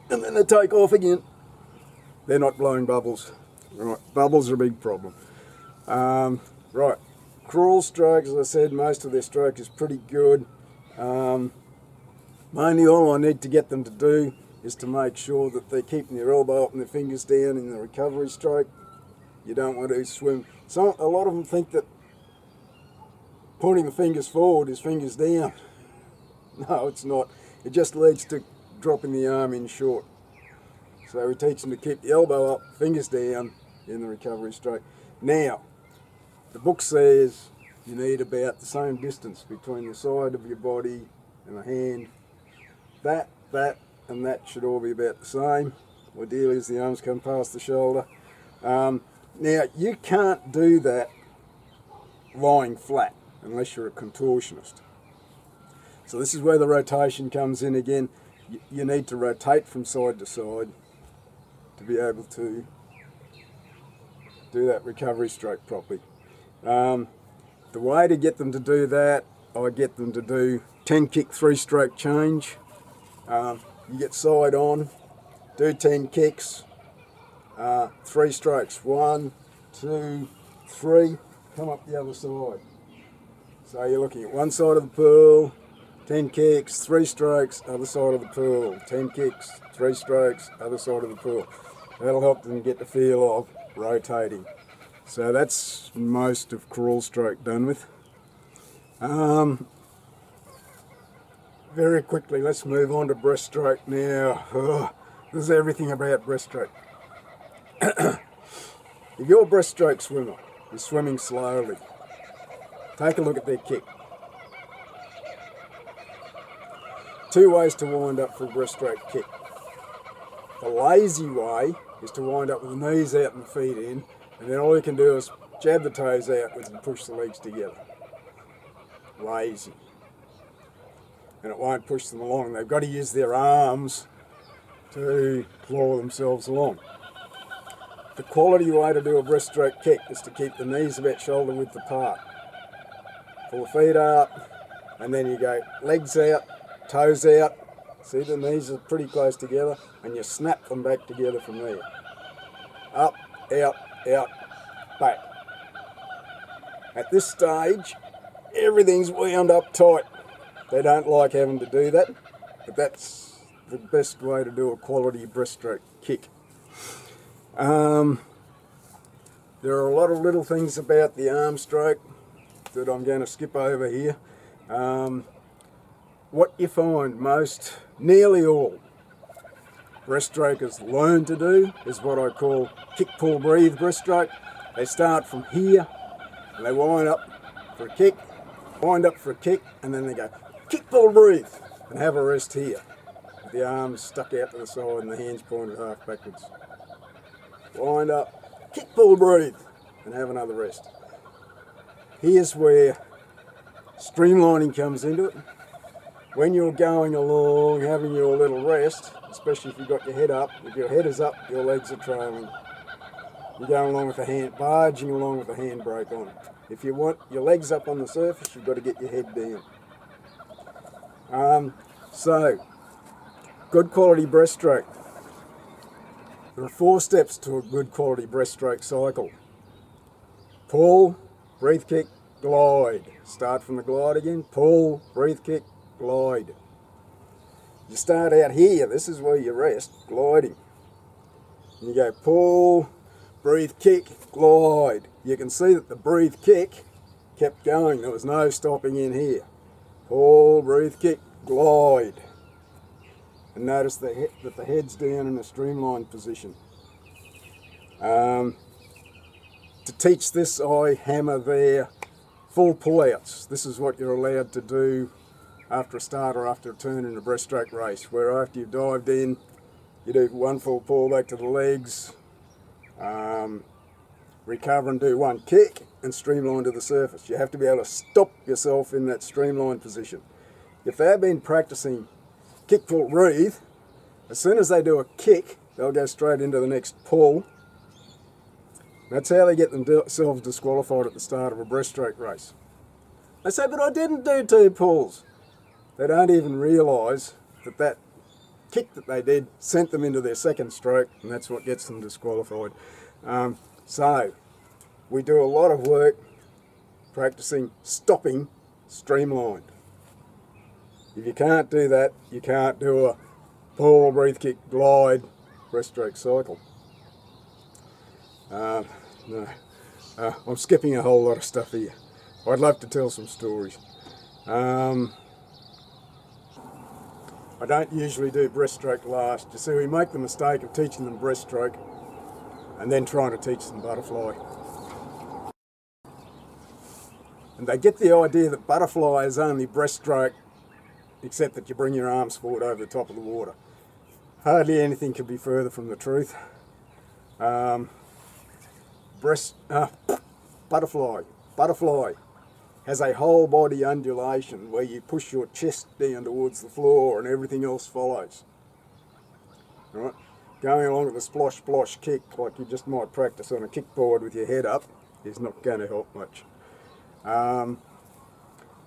and then they take off again. They're not blowing bubbles. Right, bubbles are a big problem. Right, crawl stroke, as I said, most of their stroke is pretty good. Mainly all I need to get them to do is to make sure that they're keeping their elbow up and their fingers down in the recovery stroke. You don't want to swim. A lot of them think that pointing the fingers forward is fingers down. No, it's not. It just leads to dropping the arm in short. So we teach them to keep the elbow up, fingers down in the recovery stroke. Now, the book says you need about the same distance between the side of your body and the hand. That, and that should all be about the same. Ideally, as the arms come past the shoulder. Now, you can't do that lying flat unless you're a contortionist. So this is where the rotation comes in again. You need to rotate from side to side to be able to do that recovery stroke properly. The way to get them to do that, I get them to do 10 kick 3-stroke change. You get side on, do 10 kicks, 3 strokes, 1, 2, 3, come up the other side. So you're looking at one side of the pool, 10 kicks, 3 strokes, other side of the pool, 10 kicks, 3 strokes, other side of the pool. That'll help them get the feel of rotating. So that's most of crawl stroke done with. Very quickly, let's move on to breaststroke now. This is everything about breaststroke. If you're a breaststroke swimmer, you're swimming slowly, take a look at their kick. 2 ways to wind up for a breaststroke kick. The lazy way is to wind up with the knees out and the feet in, and then all you can do is jab the toes outwards and push the legs together. Lazy. And it won't push them along. They've got to use their arms to claw themselves along. The quality way to do a breaststroke kick is to keep the knees about shoulder width apart. Pull the feet up, and then you go legs out, toes out. See, the knees are pretty close together, and you snap them back together from there. Up, out, back. At this stage, everything's wound up tight. They don't like having to do that, but that's the best way to do a quality breaststroke kick. There are a lot of little things about the arm stroke that I'm going to skip over here. What you find nearly all breaststrokers learn to do is what I call kick, pull, breathe breaststroke. They start from here and they wind up for a kick, and then they go kick, pull, breathe, and have a rest here. With the arms stuck out to the side and the hands pointed half backwards. Wind up, kick, pull, breathe, and have another rest. Here's where streamlining comes into it. When you're going along, having your little rest, especially if you've got your head up, if your head is up, your legs are trailing. You're going along with the hand, barging along with the handbrake on. If you want your legs up on the surface, you've got to get your head down. So, good quality breaststroke. There are 4 steps to a good quality breaststroke cycle. Pull, breathe kick, glide. Start from the glide again. Pull, breathe kick, glide. You start out here, this is where you rest, gliding. And you go pull, breathe kick, glide. You can see that the breathe kick kept going. There was no stopping in here. Pull, breathe kick, glide. And notice that the head's down in a streamlined position. To teach this, I hammer there full pullouts. This is what you're allowed to do after a start or after a turn in a breaststroke race, where after you've dived in, you do 1 full pull back to the legs, recover and do 1 kick and streamline to the surface. You have to be able to stop yourself in that streamlined position. If they've been practicing kick, pull, breathe, as soon as they do a kick, they'll go straight into the next pull. That's how they get themselves disqualified at the start of a breaststroke race. They say, but I didn't do 2 pulls. They don't even realise that that kick that they did sent them into their second stroke, and that's what gets them disqualified. So, we do a lot of work practicing stopping streamlined. If you can't do that, you can't do a pull, breathe kick, glide breaststroke cycle. No, I'm skipping a whole lot of stuff here. I'd love to tell some stories. I don't usually do breaststroke last. You see, we make the mistake of teaching them breaststroke and then trying to teach them butterfly. And they get the idea that butterfly is only breaststroke, except that you bring your arms forward over the top of the water. Hardly anything could be further from the truth. Butterfly has a whole body undulation where you push your chest down towards the floor and everything else follows. Right? Going along with a splosh splosh kick like you just might practice on a kickboard with your head up is not going to help much.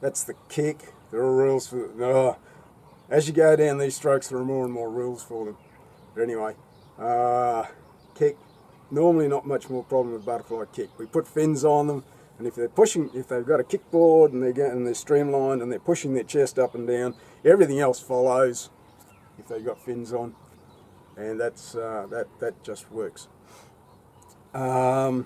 That's the kick. There are rules for as you go down these strokes, there are more and more rules for them. But anyway, kick. Normally not much more problem with butterfly kick. We put fins on them, and if they've got a kickboard and they're streamlined and they're pushing their chest up and down, everything else follows if they've got fins on, and that's that just works. I'll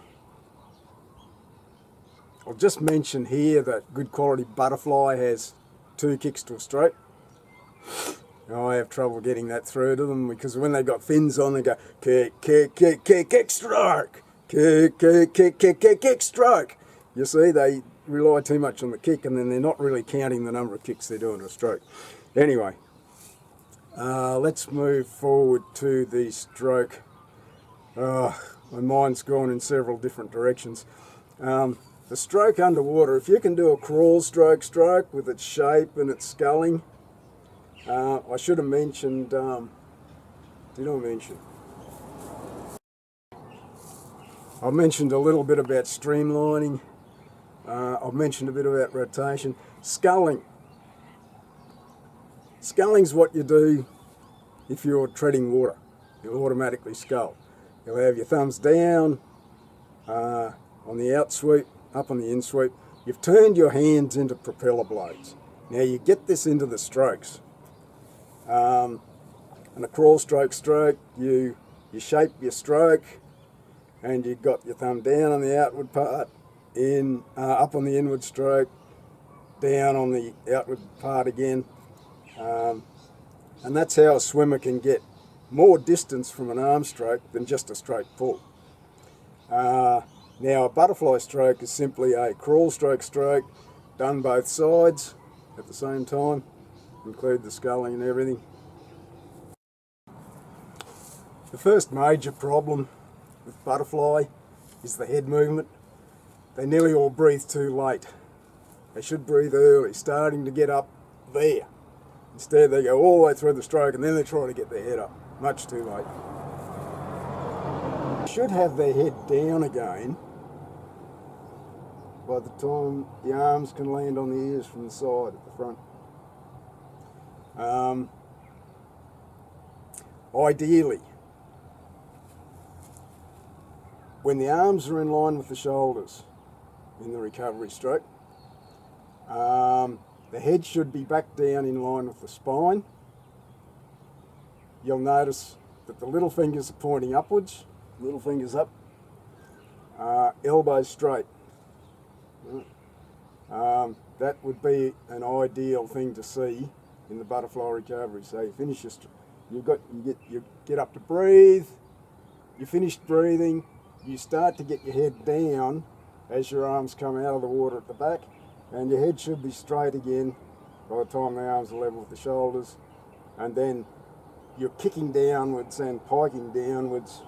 just mention here that good quality butterfly has 2 kicks to a stroke. I have trouble getting that through to them because when they got fins on, they go kick, kick, kick, kick, kick, stroke, kick, kick, kick, kick, kick, kick, stroke. You see, they rely too much on the kick, and then they're not really counting the number of kicks they're doing a stroke. Anyway, Let's move forward to the stroke. My mind's gone in several different directions. The stroke underwater, if you can do a crawl stroke with its shape and its sculling, I should have mentioned, did I mention? I mentioned a little bit about streamlining. I've mentioned a bit about rotation. Sculling. Sculling's what you do if you're treading water. You'll automatically scull. You'll have your thumbs down on the out sweep, up on the in sweep. You've turned your hands into propeller blades. Now you get this into the strokes. And a crawl stroke, you shape your stroke, and you've got your thumb down on the outward part, up on the inward stroke, down on the outward part again. And that's how a swimmer can get more distance from an arm stroke than just a straight pull. Now a butterfly stroke is simply a crawl stroke done both sides at the same time, include the sculling and everything. The first major problem with butterfly is the head movement. They nearly all breathe too late. They should breathe early, starting to get up there. Instead they go all the way through the stroke and then they try to get their head up. Much too late. They should have their head down again by the time the arms can land on the ears from the side at the front. Ideally, when the arms are in line with the shoulders in the recovery stroke, the head should be back down in line with the spine. You'll notice that the little fingers are pointing upwards, little fingers up, elbows straight. That would be an ideal thing to see in the butterfly recovery. So you finish you get up to breathe, you finished breathing, you start to get your head down as your arms come out of the water at the back, and your head should be straight again by the time the arms are level with the shoulders, and then you're kicking downwards and piking downwards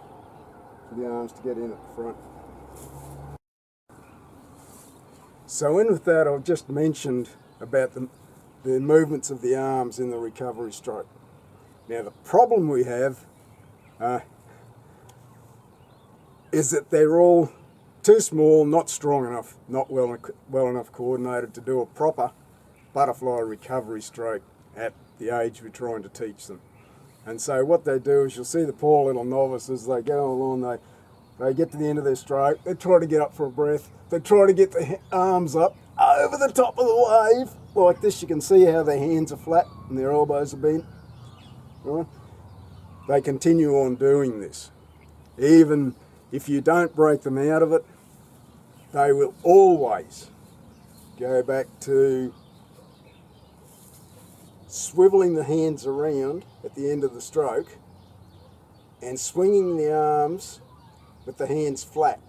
for the arms to get in at the front. So in with that, I've just mentioned about the movements of the arms in the recovery stroke. Now the problem we have is that they're all too small, not strong enough, not well enough coordinated to do a proper butterfly recovery stroke at the age we're trying to teach them. And so what they do is, you'll see the poor little novices, they go along, they get to the end of their stroke, they try to get up for a breath, they try to get their arms up over the top of the wave, like this. You can see how their hands are flat and their elbows are bent. Right? They continue on doing this. Even if you don't break them out of it, they will always go back to swiveling the hands around at the end of the stroke and swinging the arms with the hands flat.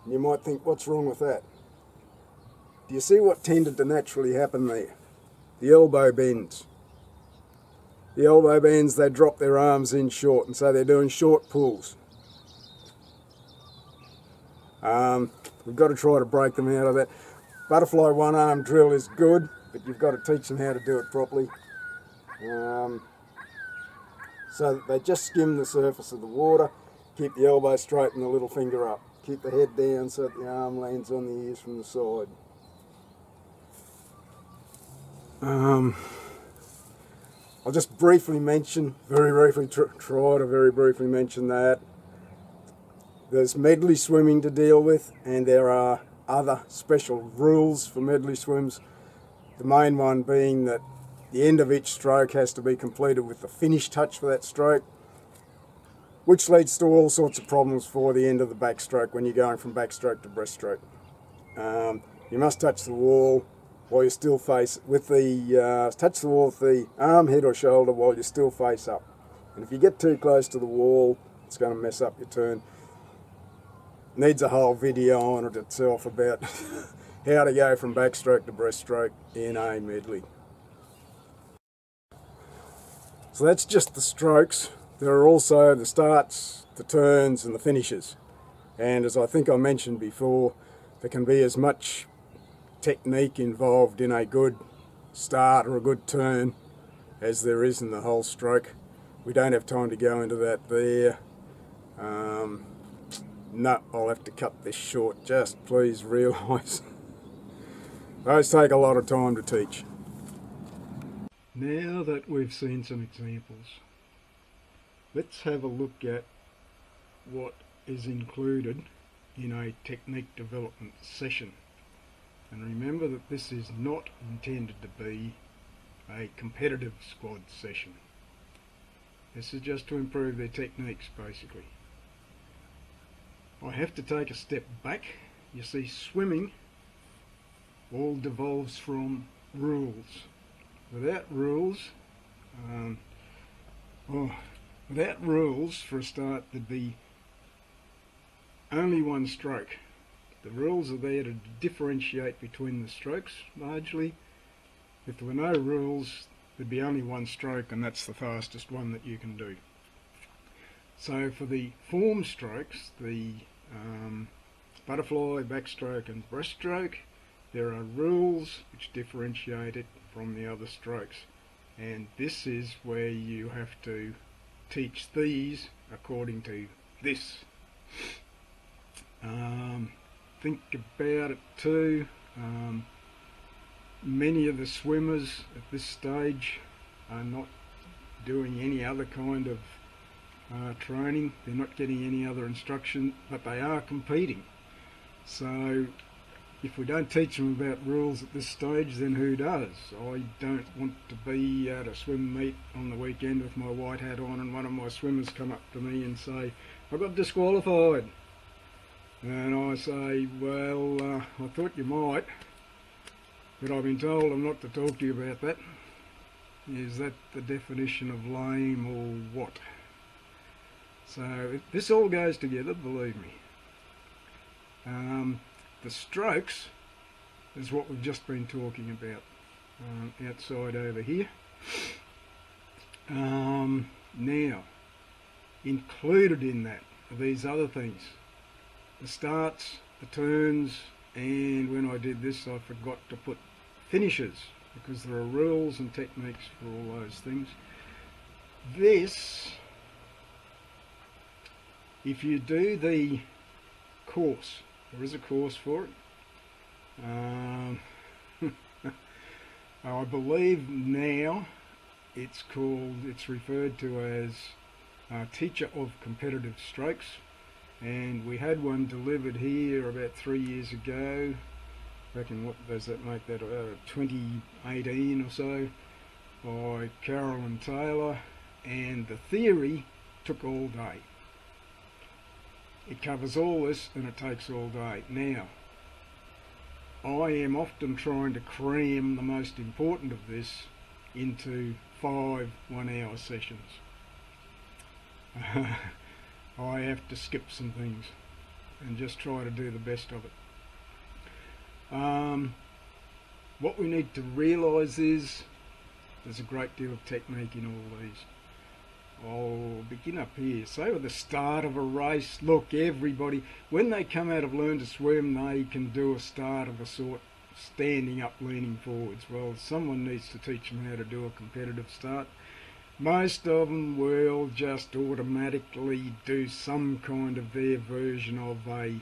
And you might think, what's wrong with that? Do you see what tended to naturally happen there? The elbow bends. The elbow bends, they drop their arms in short, and so they're doing short pulls. We've got to try to break them out of that. Butterfly one arm drill is good, but you've got to teach them how to do it properly. So that they just skim the surface of the water, keep the elbow straight and the little finger up. Keep the head down so that the arm lands on the ears from the side. I'll just briefly mention, try to very briefly mention that there's medley swimming to deal with, and there are other special rules for medley swims. The main one being that the end of each stroke has to be completed with the finish touch for that stroke, which leads to all sorts of problems for the end of the backstroke when you're going from backstroke to breaststroke. You must touch the wall while you still face with the touch the wall with the arm, head or shoulder while you still face up. And if you get too close to the wall, it's going to mess up your turn. Needs a whole video on it itself about how to go from backstroke to breaststroke in a medley. So that's just the strokes. There are also the starts, the turns and the finishes. And as I think I mentioned before, there can be as much technique involved in a good start or a good turn as there is in the whole stroke. We don't have time to go into that there. No, I'll have to cut this short. Just please realise those take a lot of time to teach. Now that we've seen some examples, let's have a look at what is included in a technique development session. And remember that this is not intended to be a competitive squad session. This is just to improve their techniques, basically. I have to take a step back. You see, swimming all devolves from rules. Without rules, for a start, there'd be only one stroke. The rules are there to differentiate between the strokes, largely. If there were no rules, there'd be only one stroke, and that's the fastest one that you can do. So for the form strokes, the butterfly, backstroke and breaststroke, there are rules which differentiate it from the other strokes. And this is where you have to teach these according to this. Think about it too. Many of the swimmers at this stage are not doing any other kind of training. They're not getting any other instruction, but they are competing. So if we don't teach them about rules at this stage, then who does? I don't want to be at a swim meet on the weekend with my white hat on and one of my swimmers come up to me and say, I got disqualified. And I say, well, I thought you might, but I've been told I'm not to talk to you about that. Is that the definition of lame or what? So this all goes together, believe me. The strokes is what we've just been talking about outside over here. Now, included in that are these other things. The starts, the turns, and when I did this I forgot to put finishes because there are rules and techniques for all those things. This, if you do the course, there is a course for it. I believe now it's referred to as Teacher of Competitive Strokes, and we had one delivered here about 3 years ago. I reckon, what does that make that, 2018 or so, by Carolyn Taylor, and the theory took all day. It covers all this and it takes all day. Now, I am often trying to cram the most important of this into 5 one-hour sessions. I have to skip some things and just try to do the best of it. What we need to realise is there's a great deal of technique in all these. I'll begin up here. Say with the start of a race, look, everybody, when they come out of Learn to Swim, they can do a start of a sort, standing up, leaning forwards. Well, someone needs to teach them how to do a competitive start. Most of them will just automatically do some kind of their version of a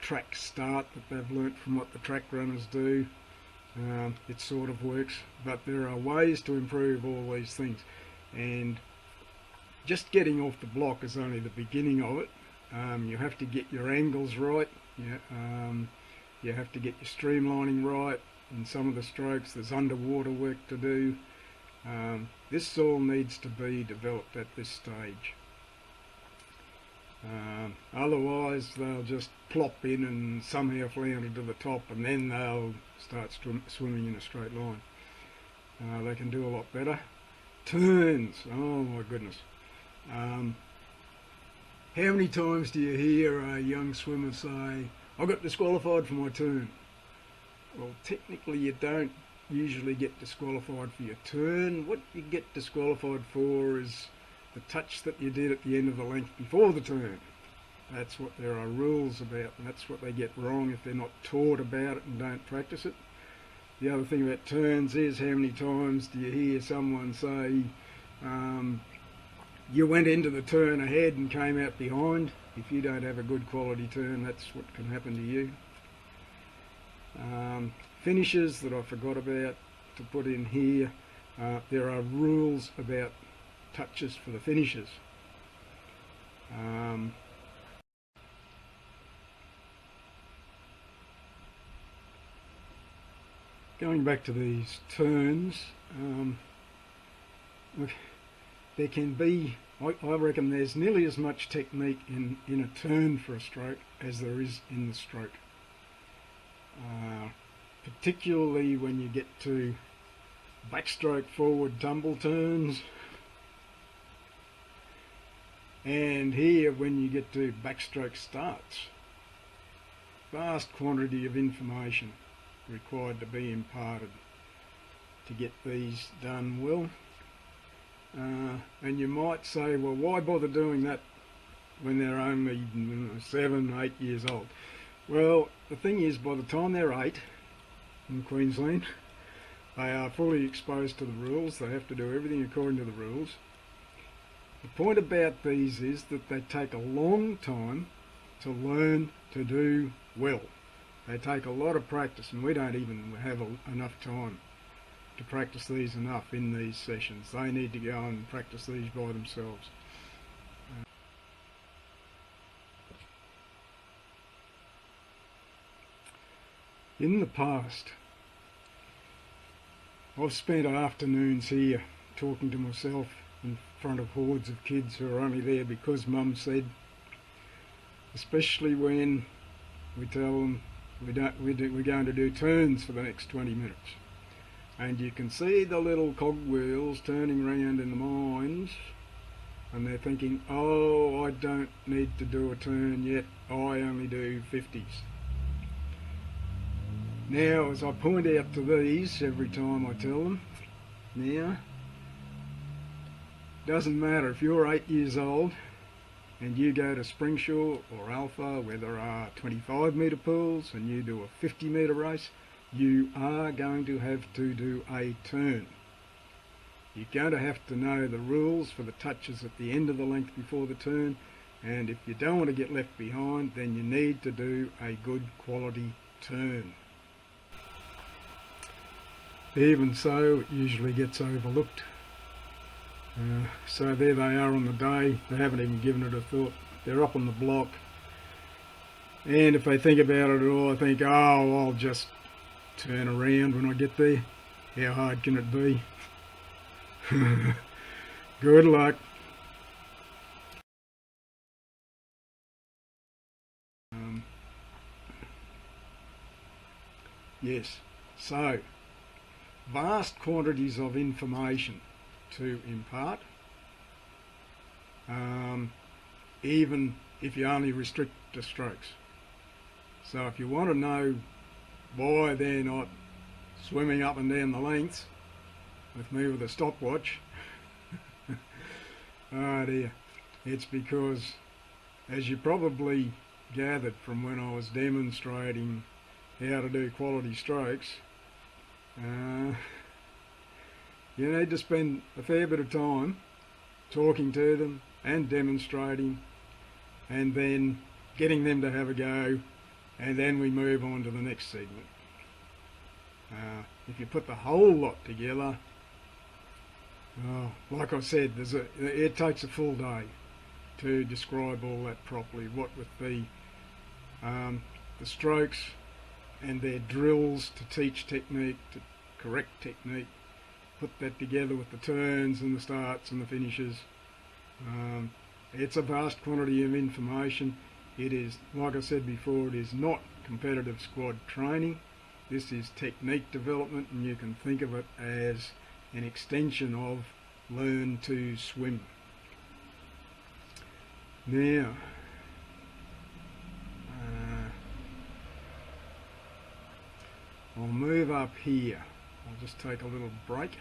track start that they've learnt from what the track runners do. It sort of works, but there are ways to improve all these things, and just getting off the block is only the beginning of it. You have to get your angles right. You have to get your streamlining right. In some of the strokes there's underwater work to do. This all needs to be developed at this stage. Otherwise they'll just plop in and somehow flounder to the top, and then they'll start swimming in a straight line. They can do a lot better. Turns, oh my goodness. How many times do you hear a young swimmer say, I got disqualified for my turn? Well, technically you don't usually get disqualified for your turn. What you get disqualified for is the touch that you did at the end of the length before the turn. That's what there are rules about, and that's what they get wrong if they're not taught about it and don't practice it. The other thing about turns is, how many times do you hear someone say, you went into the turn ahead and came out behind? If you don't have a good quality turn, that's what can happen to you. Finishes that I forgot about to put in here. There are rules about touches for the finishes. Going back to these turns, there can be, I reckon there's nearly as much technique in a turn for a stroke as there is in the stroke. Particularly when you get to backstroke forward tumble turns, and here when you get to backstroke starts. Vast quantity of information required to be imparted to get these done well. And you might say, well, why bother doing that when they're only 7, 8 years old? Well, the thing is, by the time they're 8 in Queensland, they are fully exposed to the rules. They have to do everything according to the rules. The point about these is that they take a long time to learn to do well. They take a lot of practice, and we don't even have enough time to practice these enough in these sessions. They need to go and practice these by themselves. In the past, I've spent afternoons here talking to myself in front of hordes of kids who are only there because Mum said, especially when we tell them we're going to do turns for the next 20 minutes. And you can see the little cogwheels turning around in the minds, and they're thinking, oh, I don't need to do a turn yet, I only do 50s. Now, as I point out to these every time I tell them, now, doesn't matter if you're 8 years old and you go to Springshaw or Alpha where there are 25 metre pools and you do a 50 metre race, you are going to have to do a turn. You're going to have to know the rules for the touches at the end of the length before the turn, and if you don't want to get left behind, then you need to do a good quality turn. Even so, it usually gets overlooked. So there they are on the day. They haven't even given it a thought. They're up on the block, and if they think about it at all, I think, oh, I'll just turn around when I get there. How hard can it be? Good luck. Yes, so vast quantities of information to impart, even if you only restrict to strokes. So if you want to know why they're not swimming up and down the lengths with me with a stopwatch, oh dear, it's because, as you probably gathered from when I was demonstrating how to do quality strokes, you need to spend a fair bit of time talking to them and demonstrating, and then getting them to have a go, and then we move on to the next segment. If you put the whole lot together, like I said, it takes a full day to describe all that properly, what with the strokes and their drills to teach technique, to correct technique, put that together with the turns and the starts and the finishes. It's a vast quantity of information. It is, like I said before, it is not competitive squad training. This is technique development, and you can think of it as an extension of learn to swim. Now, I'll move up here I'll just take a little break.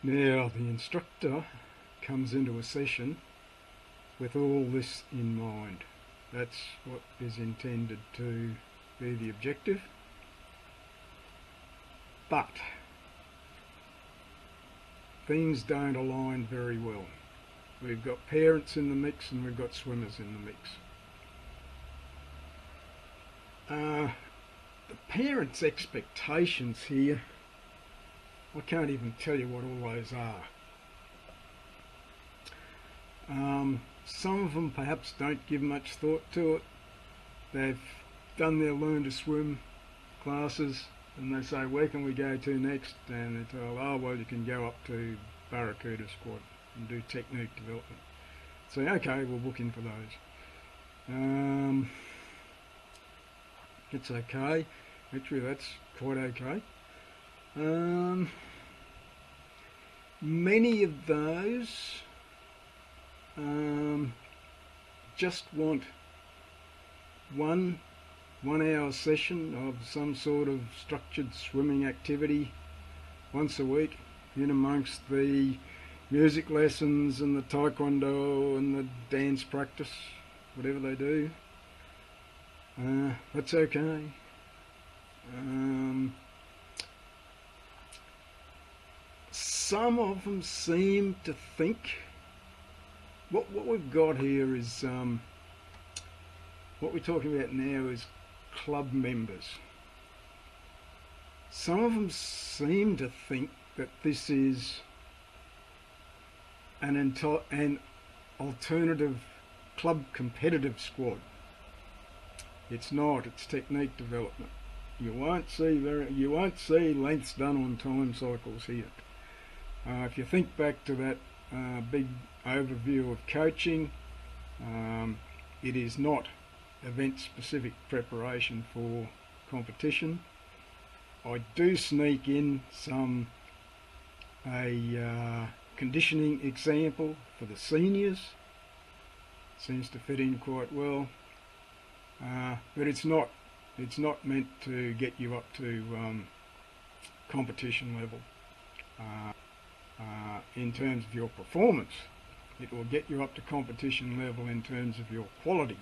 Now the instructor comes into a session with all this in mind. That's what is intended to be the objective. But things don't align very well. We've got parents in the mix and we've got swimmers in the mix. The parents' expectations here, I can't even tell you what all those are. Some of them perhaps don't give much thought to it. They've done their learn to swim classes and they say, where can we go to next? And they're told, oh well, you can go up to Barracuda Squad and do technique development. So okay, we'll book in for those. It's okay. Actually, that's quite okay. Many of those just want one 1 hour session of some sort of structured swimming activity once a week in amongst the music lessons and the taekwondo and the dance practice, whatever they do. That's okay. Some of them seem to think what we've got here is what we're talking about now is club members. Some of them seem to think that this is an alternative club competitive squad. It's not. It's technique development. You won't see lengths done on time cycles here. If you think back to that big overview of coaching, it is not event-specific preparation for competition. I do sneak in a conditioning example for the seniors. Seems to fit in quite well, but it's not meant to get you up to competition level. In terms of your performance, it will get you up to competition level in terms of your quality,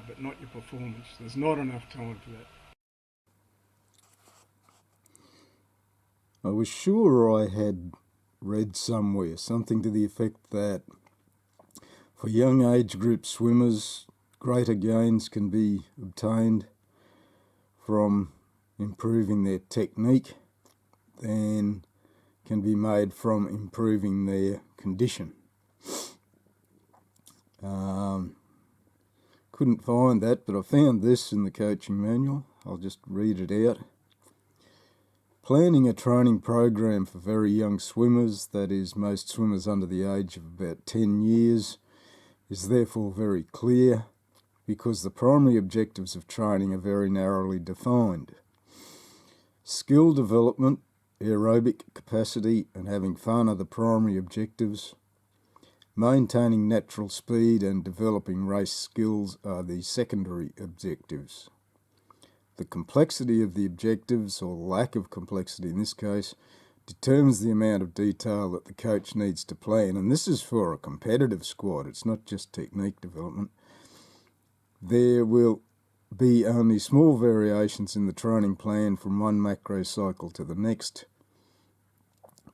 but not your performance. There's not enough time for that. I was sure I had read somewhere something to the effect that for young age group swimmers, greater gains can be obtained from improving their technique than can be made from improving their condition. Couldn't find that, but I found this in the coaching manual. I'll just read it out. Planning a training program for very young swimmers, that is most swimmers under the age of about 10 years, is therefore very clear because the primary objectives of training are very narrowly defined. Skill development, aerobic capacity and having fun are the primary objectives. Maintaining natural speed and developing race skills are the secondary objectives. The complexity of the objectives, or lack of complexity in this case, determines the amount of detail that the coach needs to plan. And this is for a competitive squad, it's not just technique development. There will be only small variations in the training plan from one macro cycle to the next,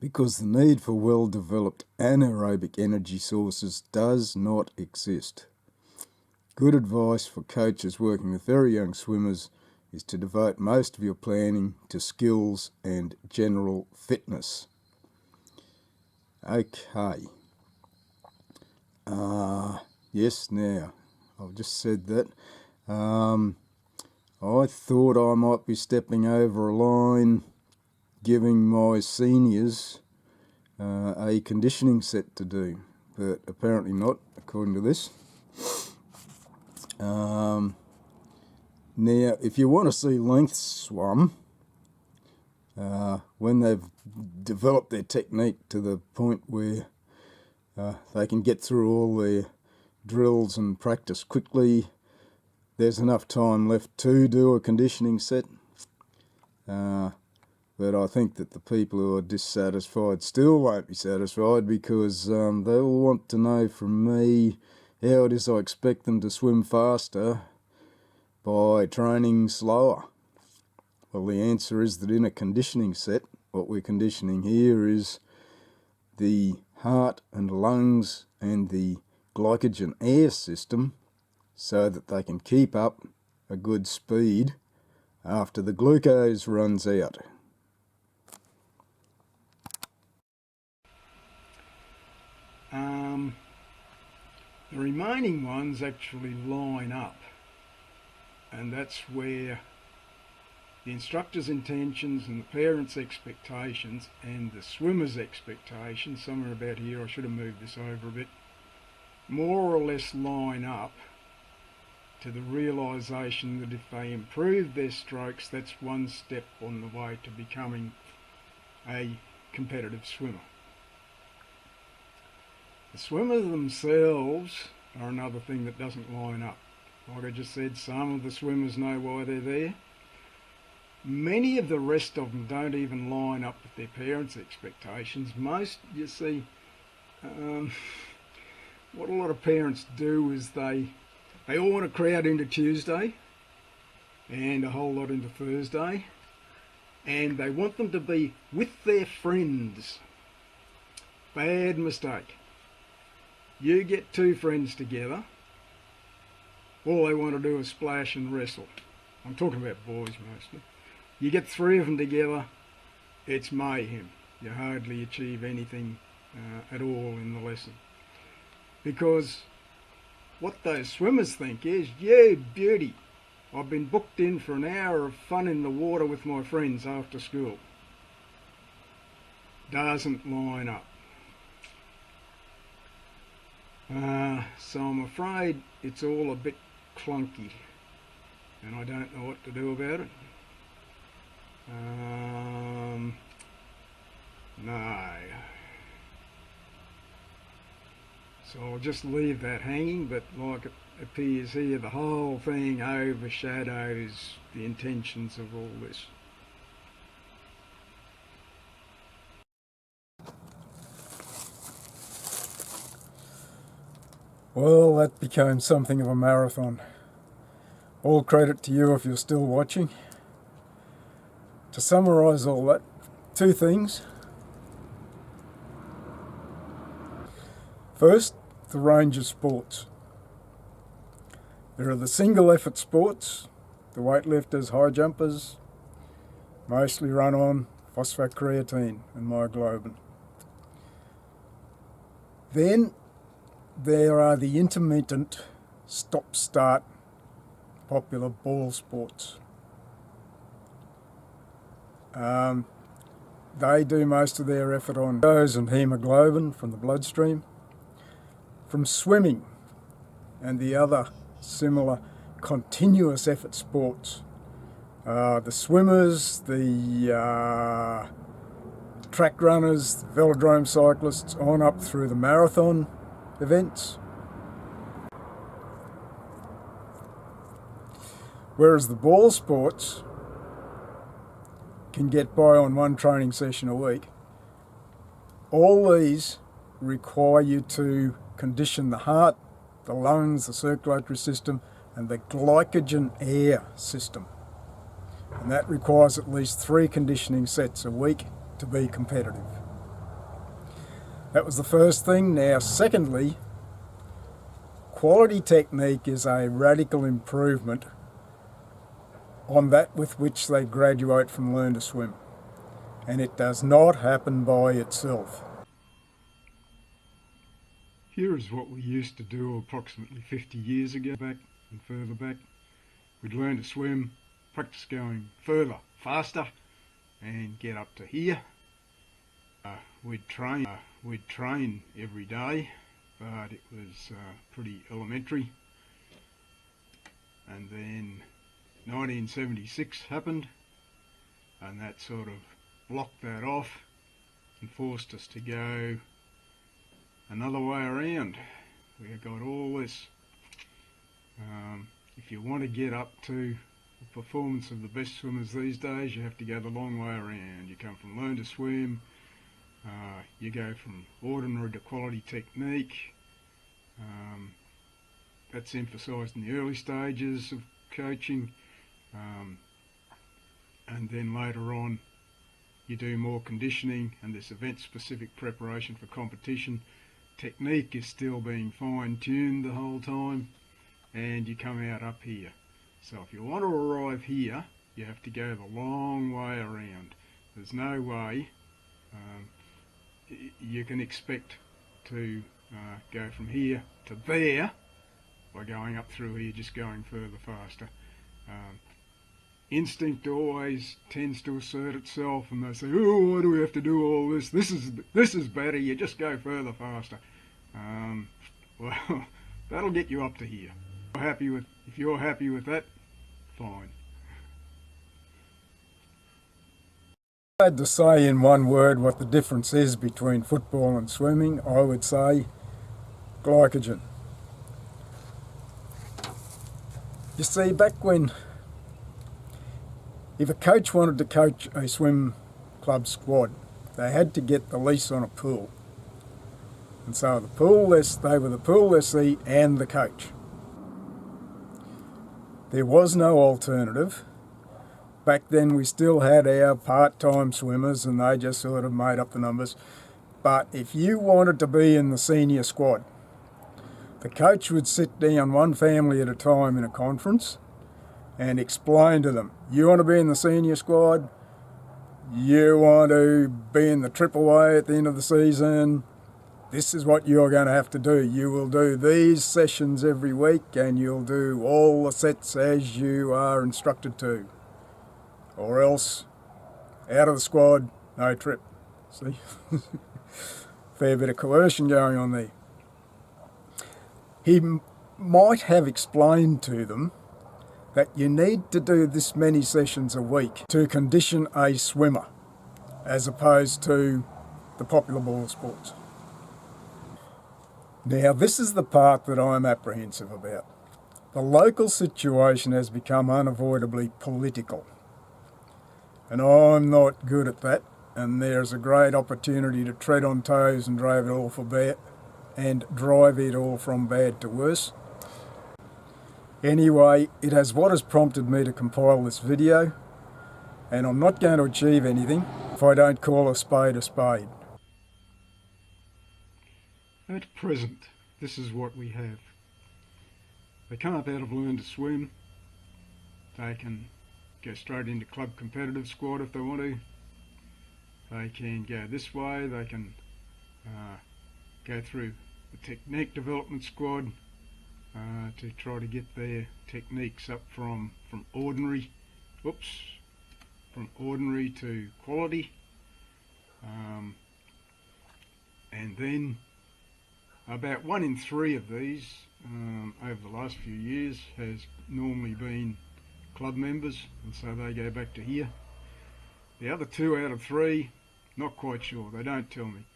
because the need for well-developed anaerobic energy sources does not exist. Good advice for coaches working with very young swimmers is to devote most of your planning to skills and general fitness. Okay. Yes, now, I've just said that. I thought I might be stepping over a line giving my seniors a conditioning set to do, but apparently not, according to this. Now, if you want to see length swum, when they've developed their technique to the point where they can get through all their drills and practice quickly, there's enough time left to do a conditioning set. But I think that the people who are dissatisfied still won't be satisfied, because they will want to know from me how it is I expect them to swim faster by training slower. Well, the answer is that in a conditioning set, what we're conditioning here is the heart and lungs and the glycogen air system, so that they can keep up a good speed after the glucose runs out. The remaining ones actually line up, and that's where the instructor's intentions and the parents' expectations and the swimmer's expectations, somewhere about here, I should have moved this over a bit, more or less line up to the realisation that if they improve their strokes, that's one step on the way to becoming a competitive swimmer. The swimmers themselves are another thing that doesn't line up. Like I just said, some of the swimmers know why they're there. Many of the rest of them don't even line up with their parents' expectations. Most, you see, what a lot of parents do is they all want to crowd into Tuesday and a whole lot into Thursday, and they want them to be with their friends. Bad mistake. You get two friends together, all they want to do is splash and wrestle. I'm talking about boys mostly. You get three of them together, it's mayhem. You hardly achieve anything at all in the lesson. Because what those swimmers think is, yeah, beauty, I've been booked in for an hour of fun in the water with my friends after school. Doesn't line up. So I'm afraid it's all a bit clunky, and I don't know what to do about it. No. So I'll just leave that hanging, but like it appears here, the whole thing overshadows the intentions of all this. Well, that became something of a marathon. All credit to you if you're still watching. To summarise all that, two things. First, the range of sports. There are the single effort sports, the weightlifters, high jumpers, mostly run on phosphocreatine and myoglobin. Then there are the intermittent stop-start popular ball sports. They do most of their effort on glucose and hemoglobin from the bloodstream, from swimming and the other similar continuous effort sports. The swimmers, the track runners, the velodrome cyclists, on up through the marathon events. Whereas the ball sports can get by on one training session a week, all these require you to condition the heart, the lungs, the circulatory system, and the glycogen air system. And that requires at least 3 conditioning sets a week to be competitive. That was the first thing. Now, secondly, quality technique is a radical improvement on that with which they graduate from Learn to Swim. And it does not happen by itself. Here is what we used to do approximately 50 years ago, back and further back. We'd learn to swim, practice going further, faster, and get up to here. We'd train every day, but it was pretty elementary. And then 1976 happened, and that sort of blocked that off and forced us to go another way around. We got all this if you want to get up to the performance of the best swimmers these days, you have to go the long way around. You come from learn to swim, you go from ordinary to quality technique. That's emphasised in the early stages of coaching, and then later on you do more conditioning and this event-specific preparation for competition. Technique is still being fine-tuned the whole time, and you come out up here. So if you want to arrive here, you have to go the long way around. There's no way you can expect to go from here to there by going up through here, just going further faster. Instinct always tends to assert itself, and they say, "Oh, why do we have to do all this? This is better. You just go further faster." Well, that'll get you up to here. If you're happy with that, fine. If I had to say in one word what the difference is between football and swimming, I would say glycogen. You see, back when, if a coach wanted to coach a swim club squad, they had to get the lease on a pool. And so they were the pool lessee and the coach. There was no alternative. Back then we still had our part-time swimmers and they just sort of made up the numbers. But if you wanted to be in the senior squad, the coach would sit down one family at a time in a conference and explain to them, you want to be in the senior squad, you want to be in the Triple A at the end of the season, this is what you're going to have to do. You will do these sessions every week and you'll do all the sets as you are instructed to. Or else, out of the squad, no trip. See? Fair bit of coercion going on there. He might have explained to them that you need to do this many sessions a week to condition a swimmer, as opposed to the popular ball sports. Now, this is the part that I'm apprehensive about. The local situation has become unavoidably political. And I'm not good at that, and there's a great opportunity to tread on toes and drive it all from bad to worse. Anyway, it has what has prompted me to compile this video, and I'm not going to achieve anything if I don't call a spade a spade. At present, this is what we have. They come up out of learn to swim. They can go straight into club competitive squad if they want to. They can go this way. They can go through the technique development squad to try to get their techniques up from ordinary to quality, and then about 1 in 3 of these over the last few years has normally been club members, and so they go back to here. The other 2 out of 3, not quite sure, they don't tell me.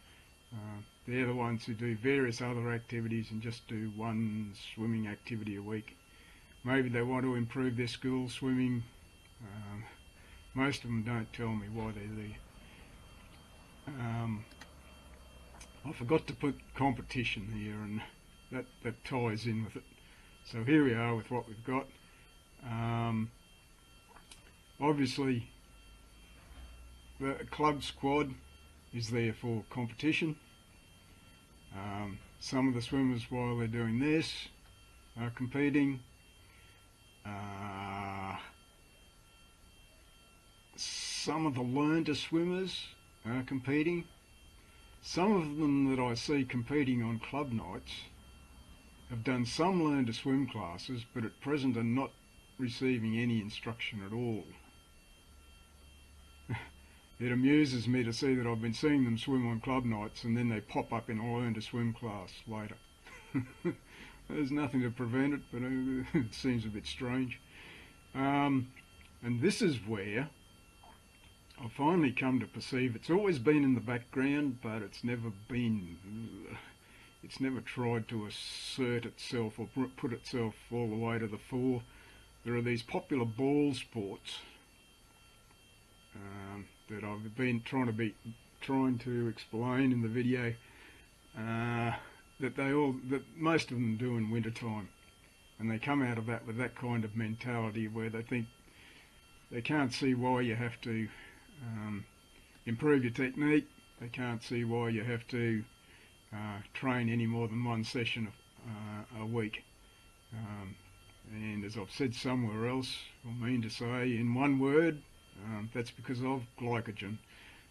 They're the ones who do various other activities and just do one swimming activity a week. Maybe they want to improve their school swimming. Most of them don't tell me why they're there. I forgot to put competition here, and that ties in with it. So here we are with what we've got. Obviously, the club squad is there for competition. Some of the swimmers, while they're doing this, are competing. Some of the learn-to swimmers are competing. Some of them that I see competing on club nights have done some learn-to swim classes, but at present are not receiving any instruction at all. It amuses me to see that I've been seeing them swim on club nights and then they pop up in a learn to swim class later. There's nothing to prevent it, but it seems a bit strange. And this is where I've finally come to perceive it's always been in the background, but it's never tried to assert itself or put itself all the way to the fore. there are these popular ball sports that I've been trying to explain in the video, that most of them do in winter time, and they come out of that with that kind of mentality where they think they can't see why you have to improve your technique. They can't see why you have to train any more than one session a week. And as I've said somewhere else, I mean to say in one word, that's because of glycogen.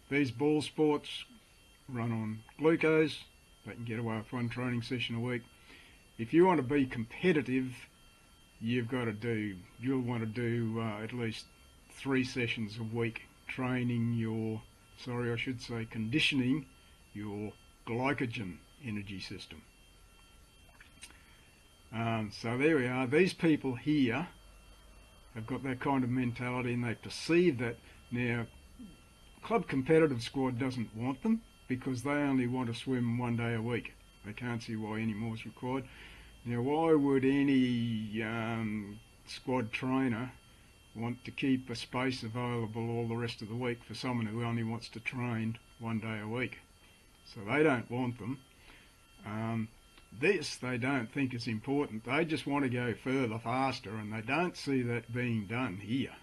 These ball sports run on glucose. They can get away with one training session a week. If you want to be competitive, you'll want to do at least 3 sessions a week training conditioning your glycogen energy system. So there we are. These people here have got that kind of mentality, and they perceive that. Now, Club Competitive Squad doesn't want them because they only want to swim 1 day a week. They can't see why any more is required. Now, why would any squad trainer want to keep a space available all the rest of the week for someone who only wants to train 1 day a week? So they don't want them. This they don't think is important. They just want to go further, faster, and they don't see that being done here.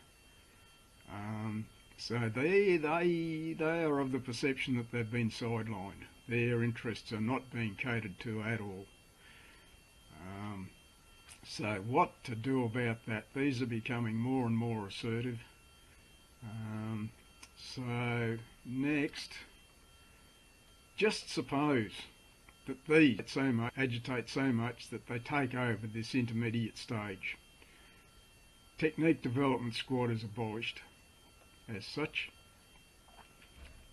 So they are of the perception that they've been sidelined. Their interests are not being catered to at all. So what to do about that? These are becoming more and more assertive. So next, just suppose that these agitate so much that they take over this intermediate stage. Technique Development Squad is abolished. As such,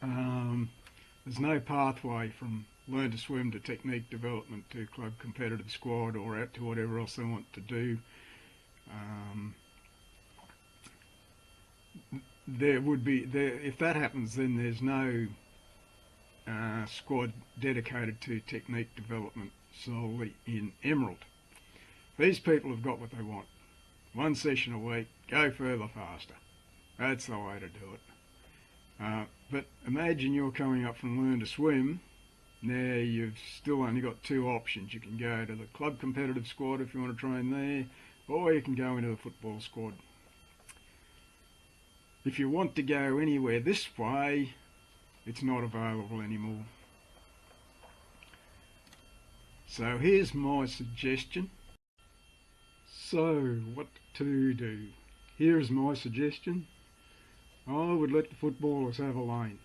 there's no pathway from Learn to Swim to Technique Development to Club Competitive Squad or out to whatever else they want to do. If that happens, then there's no squad dedicated to technique development solely in Emerald. These people have got what they want. 1 session a week, go further, faster. That's the way to do it. But imagine you're coming up from Learn to Swim. Now you've still only got 2 options. You can go to the Club Competitive Squad if you want to train there, or you can go into the football squad. If you want to go anywhere this way, it's not available anymore. So here's my suggestion. So what to do? Here's my suggestion. I would let the footballers have a lane,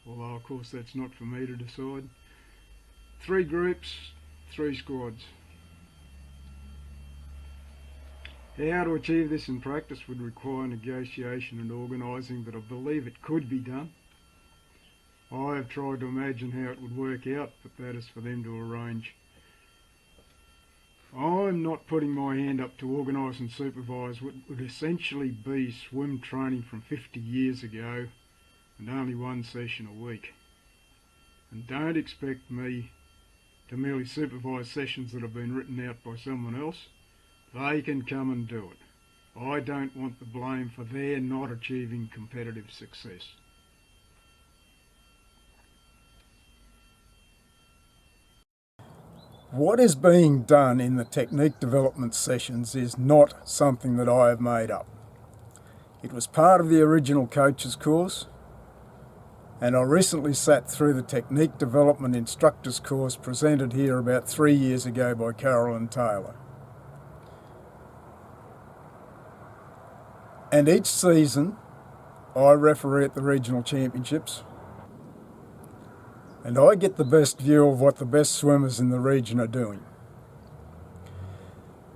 although of course that's not for me to decide. 3 groups, 3 squads. How to achieve this in practice would require negotiation and organising, but I believe it could be done. I have tried to imagine how it would work out, but that is for them to arrange. I'm not putting my hand up to organise and supervise what would essentially be swim training from 50 years ago and only 1 session a week. And don't expect me to merely supervise sessions that have been written out by someone else. They can come and do it. I don't want the blame for their not achieving competitive success. What is being done in the technique development sessions is not something that I have made up. It was part of the original coaches course, and I recently sat through the technique development instructors course presented here about 3 years ago by Carolyn Taylor. And each season I referee at the regional championships, and I get the best view of what the best swimmers in the region are doing.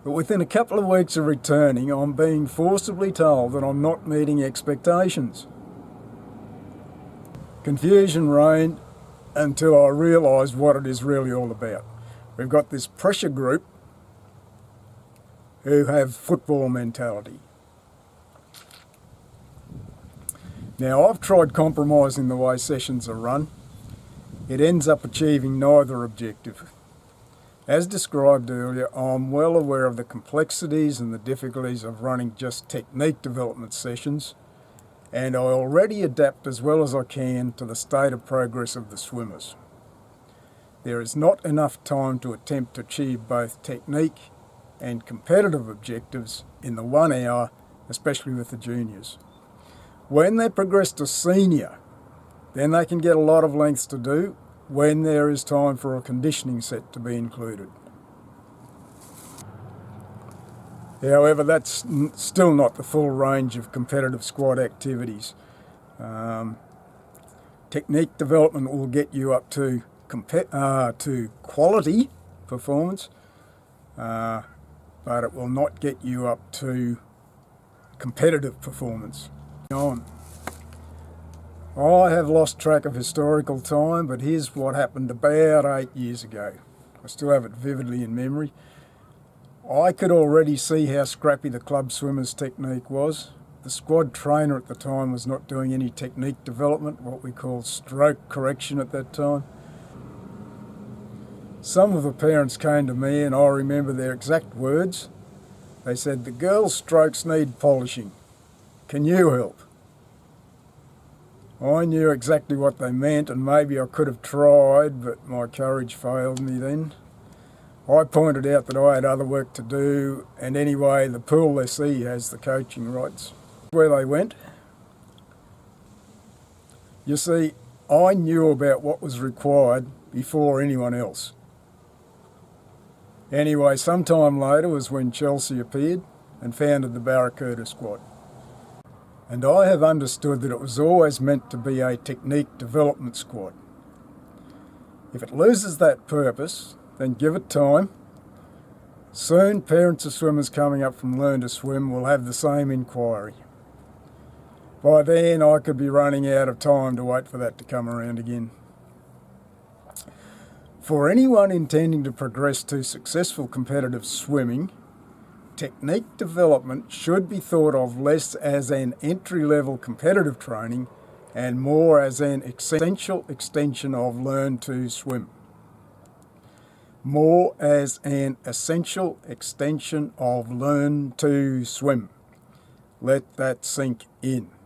But within a couple of weeks of returning, I'm being forcibly told that I'm not meeting expectations. Confusion reigned until I realised what it is really all about. We've got this pressure group who have football mentality. Now, I've tried compromising the way sessions are run. It ends up achieving neither objective. As described earlier, I'm well aware of the complexities and the difficulties of running just technique development sessions, and I already adapt as well as I can to the state of progress of the swimmers. There is not enough time to attempt to achieve both technique and competitive objectives in the 1 hour, especially with the juniors. When they progress to senior, then they can get a lot of lengths to do when there is time for a conditioning set to be included. However, that's still not the full range of competitive squad activities. Technique development will get you up to quality performance, but it will not get you up to competitive performance. I have lost track of historical time, but here's what happened about 8 years ago. I still have it vividly in memory. I could already see how scrappy the club swimmers' technique was. The squad trainer at the time was not doing any technique development, what we call stroke correction at that time. Some of the parents came to me, and I remember their exact words. They said, "The girls' strokes need polishing. Can you help?" I knew exactly what they meant, and maybe I could have tried, but my courage failed me then. I pointed out that I had other work to do, and anyway, the pool lessee has the coaching rights. Where they went. You see, I knew about what was required before anyone else. Anyway, sometime later was when Chelsea appeared and founded the Barracuda squad. And I have understood that it was always meant to be a technique development squad. If it loses that purpose, then give it time. Soon, parents of swimmers coming up from Learn to Swim will have the same inquiry. By then, I could be running out of time to wait for that to come around again. For anyone intending to progress to successful competitive swimming, technique development should be thought of less as an entry-level competitive training and more as an essential extension of Learn to Swim. More as an essential extension of Learn to Swim. Let that sink in.